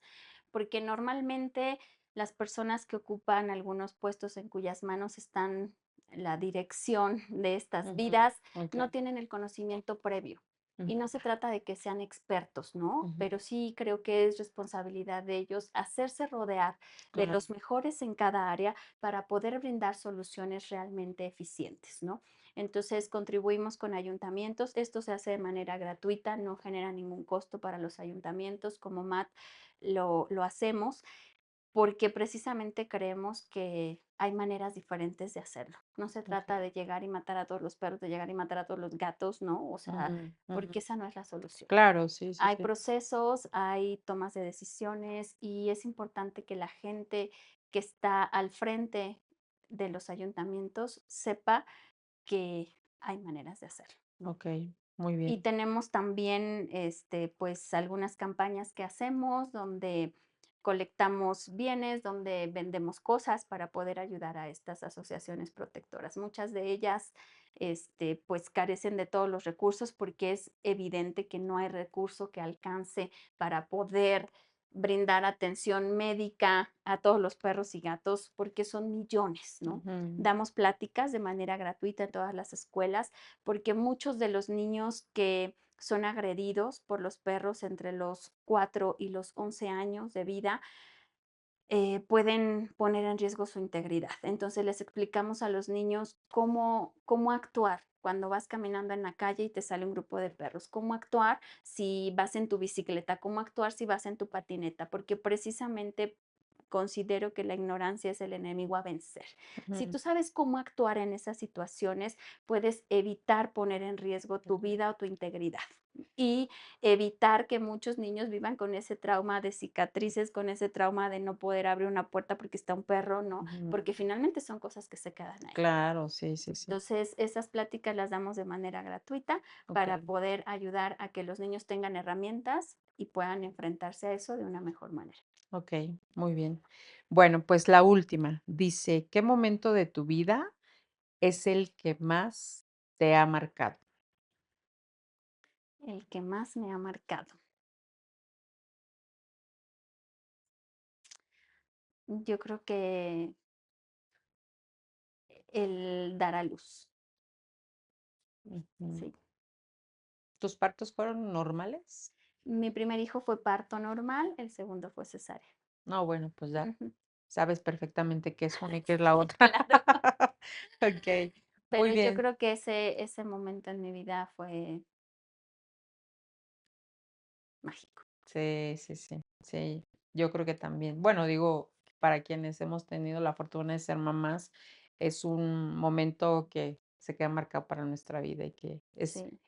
Porque normalmente las personas que ocupan algunos puestos en cuyas manos están la dirección de estas ujú. vidas, Okey. no tienen el conocimiento previo. Y Ujú, no se trata de que sean expertos, ¿no? ujú. Pero sí creo que es responsabilidad de ellos hacerse rodear de Claro. los mejores en cada área para poder brindar soluciones realmente eficientes, ¿no? Entonces, contribuimos con ayuntamientos. Esto se hace de manera gratuita, no genera ningún costo para los ayuntamientos. Como MAT lo hacemos porque precisamente creemos que hay maneras diferentes de hacerlo. No se trata Okey. de llegar y matar a todos los perros, de llegar y matar a todos los gatos, ¿no? O sea, Ujú, ujú. porque esa no es la solución. Claro, sí, sí, Hay sí. procesos, hay tomas de decisiones y es importante que la gente que está al frente de los ayuntamientos sepa que hay maneras de hacerlo, ¿no? Okey, muy Y bien. tenemos también, pues, algunas campañas que hacemos donde colectamos bienes, donde vendemos cosas para poder ayudar a estas asociaciones protectoras. Muchas de ellas, pues, carecen de todos los recursos porque es evidente que no hay recurso que alcance para poder brindar atención médica a todos los perros y gatos, porque son millones, ¿no? Ujú, Damos pláticas de manera gratuita en todas las escuelas porque muchos de los niños que son agredidos por los perros entre los 4 y los 11 años de vida, pueden poner en riesgo su integridad. Entonces les explicamos a los niños cómo actuar cuando vas caminando en la calle y te sale un grupo de perros, cómo actuar si vas en tu bicicleta, cómo actuar si vas en tu patineta, porque precisamente considero que la ignorancia es el enemigo a vencer. Si ujú, tú sabes cómo actuar en esas situaciones, puedes evitar poner en riesgo tu ujú, vida o tu integridad y evitar que muchos niños vivan con ese trauma de cicatrices, con ese trauma de no poder abrir una puerta porque está un perro, ¿no? ujú. Porque finalmente son cosas que se quedan ahí. Claro, sí, sí, sí. Entonces, esas pláticas las damos de manera gratuita para Okey. poder ayudar a que los niños tengan herramientas y puedan enfrentarse a eso de una mejor manera. Ok, muy bien. Bueno, pues la última dice, ¿qué momento de tu vida es el que más te ha marcado? El que más me ha marcado. Yo creo que el dar a luz, Ujú. sí. ¿Tus partos fueron normales? Mi primer hijo fue parto normal, el segundo fue cesárea. No, bueno, pues ya Ujú. sabes perfectamente qué es una y qué es la Sí, otra. claro. Ok, muy Pero yo bien. creo que ese momento en mi vida fue mágico. Sí, sí, sí, sí, yo creo que también. Bueno, digo, para quienes hemos tenido la fortuna de ser mamás, es un momento que se queda marcado para nuestra vida y que es, Sí.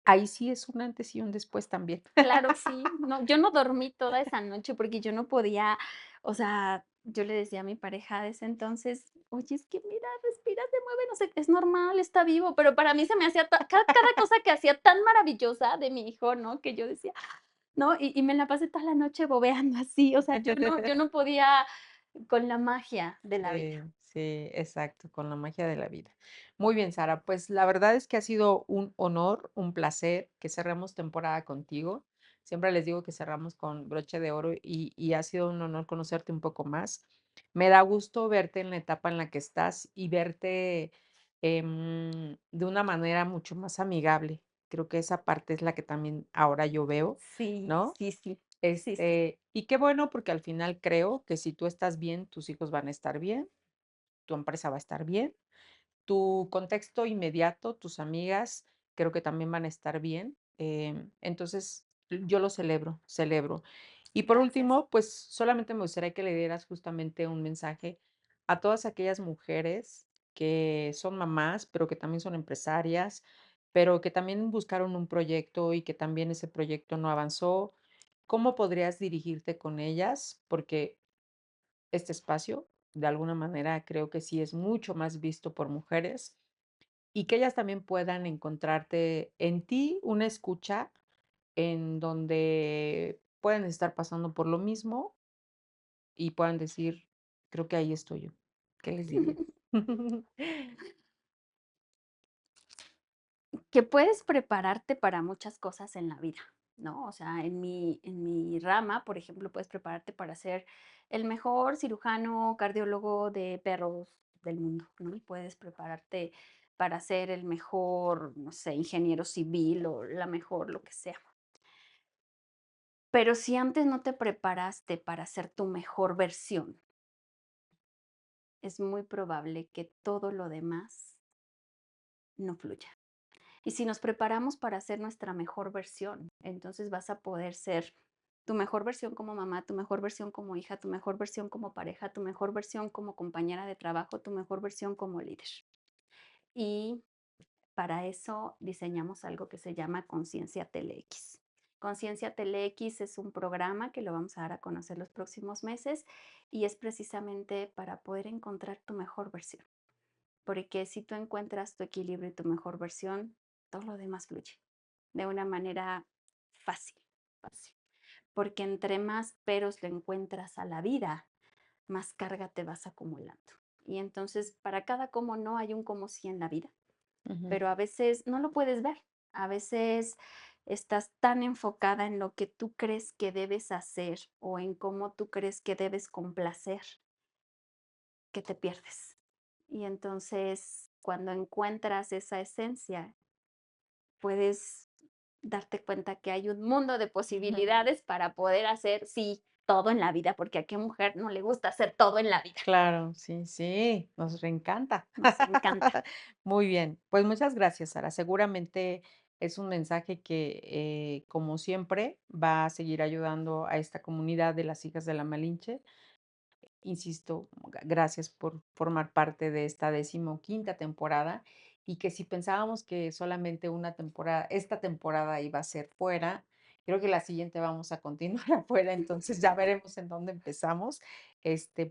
ahí sí es un antes y un después también. Claro, sí. No, yo no dormí toda esa noche porque yo no podía, o sea, yo le decía a mi pareja de ese entonces: "Oye, es que mira, respira, se mueve, no sé, es normal, está vivo", pero para mí se me hacía cada cosa que hacía tan maravillosa de mi hijo, ¿no? Que yo decía, ¿no? Y me la pasé toda la noche bobeando así, o sea, yo no podía con la magia de la vida. Sí, sí, exacto, con la magia de la vida. Muy bien, Sara, pues la verdad es que ha sido un honor, un placer que cerremos temporada contigo. Siempre les digo que cerramos con broche de oro y ha sido un honor conocerte un poco más. Me da gusto verte en la etapa en la que estás y verte de una manera mucho más amigable. Creo que esa parte es la que también ahora yo veo, Sí, ¿no? sí, sí, sí, sí. Y qué bueno, porque al final creo que si tú estás bien, tus hijos van a estar bien, tu empresa va a estar bien, tu contexto inmediato, tus amigas, creo que también van a estar bien. Entonces, yo lo celebro, celebro. Y por Gracias. último, pues solamente me gustaría que le dieras justamente un mensaje a todas aquellas mujeres que son mamás, pero que también son empresarias, pero que también buscaron un proyecto y que también ese proyecto no avanzó. ¿Cómo podrías dirigirte con ellas? Porque este espacio, de alguna manera, creo que sí es mucho más visto por mujeres y que ellas también puedan encontrarte en ti una escucha en donde pueden estar pasando por lo mismo y puedan decir, creo que ahí estoy yo. ¿Qué les dirías? Que puedes prepararte para muchas cosas en la vida, ¿no? O sea, en mi rama, por ejemplo, puedes prepararte para ser el mejor cirujano cardiólogo de perros del mundo, ¿no? Y puedes prepararte para ser el mejor, no sé, ingeniero civil o la mejor, lo que sea. Pero si antes no te preparaste para ser tu mejor versión, es muy probable que todo lo demás no fluya. Y si nos preparamos para ser nuestra mejor versión, entonces vas a poder ser tu mejor versión como mamá, tu mejor versión como hija, tu mejor versión como pareja, tu mejor versión como compañera de trabajo, tu mejor versión como líder. Y para eso diseñamos algo que se llama Conciencia TeleX. Conciencia TeleX es un programa que lo vamos a dar a conocer los próximos meses y es precisamente para poder encontrar tu mejor versión. Porque si tú encuentras tu equilibrio y tu mejor versión, todo lo demás fluye de una manera fácil, fácil. Porque entre más peros le encuentras a la vida, más carga te vas acumulando. Y entonces, para cada cómo no hay un cómo sí en la vida, Ujú, pero a veces no lo puedes ver. A veces estás tan enfocada en lo que tú crees que debes hacer o en cómo tú crees que debes complacer que te pierdes. Y entonces, cuando encuentras esa esencia, puedes darte cuenta que hay un mundo de ujú. posibilidades para poder hacer, sí, todo en la vida, porque a qué mujer no le gusta hacer todo en la vida. Claro, sí, sí, nos reencanta. Nos encanta. Muy bien, pues muchas gracias, Sara. Seguramente es un mensaje que, como siempre, va a seguir ayudando a esta comunidad de las hijas de la Malinche. Insisto, gracias por formar parte de esta 15ª temporada y que si pensábamos que solamente una temporada, esta temporada iba a ser fuera, creo que la siguiente vamos a continuar afuera, entonces ya veremos en dónde empezamos,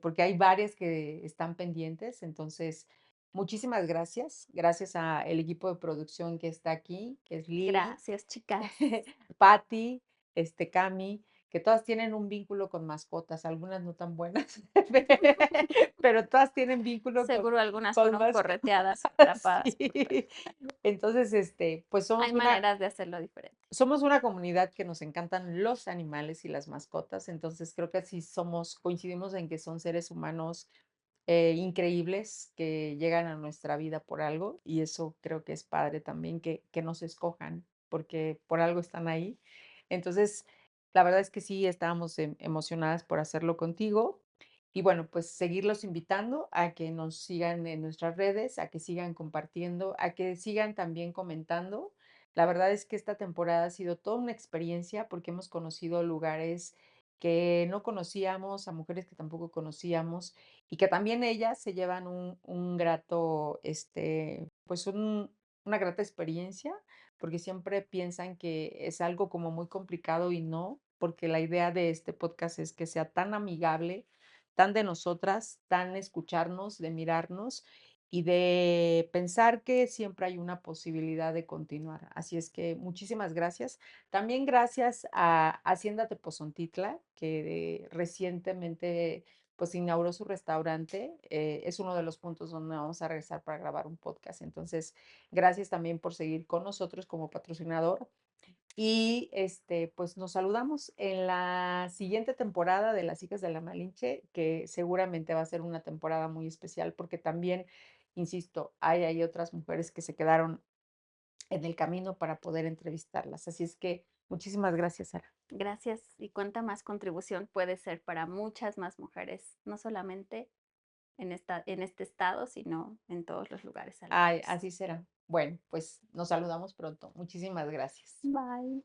porque hay varias que están pendientes, entonces muchísimas gracias, gracias a el equipo de producción que está aquí, que es Lili, Gracias, chicas. Patti, Cami. que todas tienen un vínculo con mascotas, algunas no tan buenas, pero todas tienen vínculo Seguro algunas con fueron mascotas. correteadas o atrapadas por Sí. Entonces, pues Hay maneras de hacerlo diferente. somos una comunidad que nos encantan los animales y las mascotas, entonces creo que coincidimos en que son seres humanos increíbles que llegan a nuestra vida por algo y eso creo que es padre también que nos escojan porque por algo están ahí. Entonces, la verdad es que sí, estábamos emocionadas por hacerlo contigo y bueno, pues seguirlos invitando a que nos sigan en nuestras redes, a que sigan compartiendo, a que sigan también comentando. La verdad es que esta temporada ha sido toda una experiencia porque hemos conocido lugares que no conocíamos, a mujeres que tampoco conocíamos y que también ellas se llevan un grato, pues una grata experiencia, porque siempre piensan que es algo como muy complicado y no, porque la idea de este podcast es que sea tan amigable, tan de nosotras, tan escucharnos, de mirarnos y de pensar que siempre hay una posibilidad de continuar. Así es que muchísimas gracias. También gracias a Hacienda Tepozontitla, que recientemente pues inauguró su restaurante. Es uno de los puntos donde vamos a regresar para grabar un podcast. Entonces, gracias también por seguir con nosotros como patrocinador. Y pues nos saludamos en la siguiente temporada de Las Hijas de la Malinche, que seguramente va a ser una temporada muy especial porque también, insisto, hay otras mujeres que se quedaron en el camino para poder entrevistarlas. Así es que muchísimas gracias, Sara. Gracias. Y cuánta más contribución puede ser para muchas más mujeres, no solamente en este estado, sino en todos los lugares Ay, aledaños. así será. Bueno, pues nos saludamos pronto. Muchísimas gracias. Bye.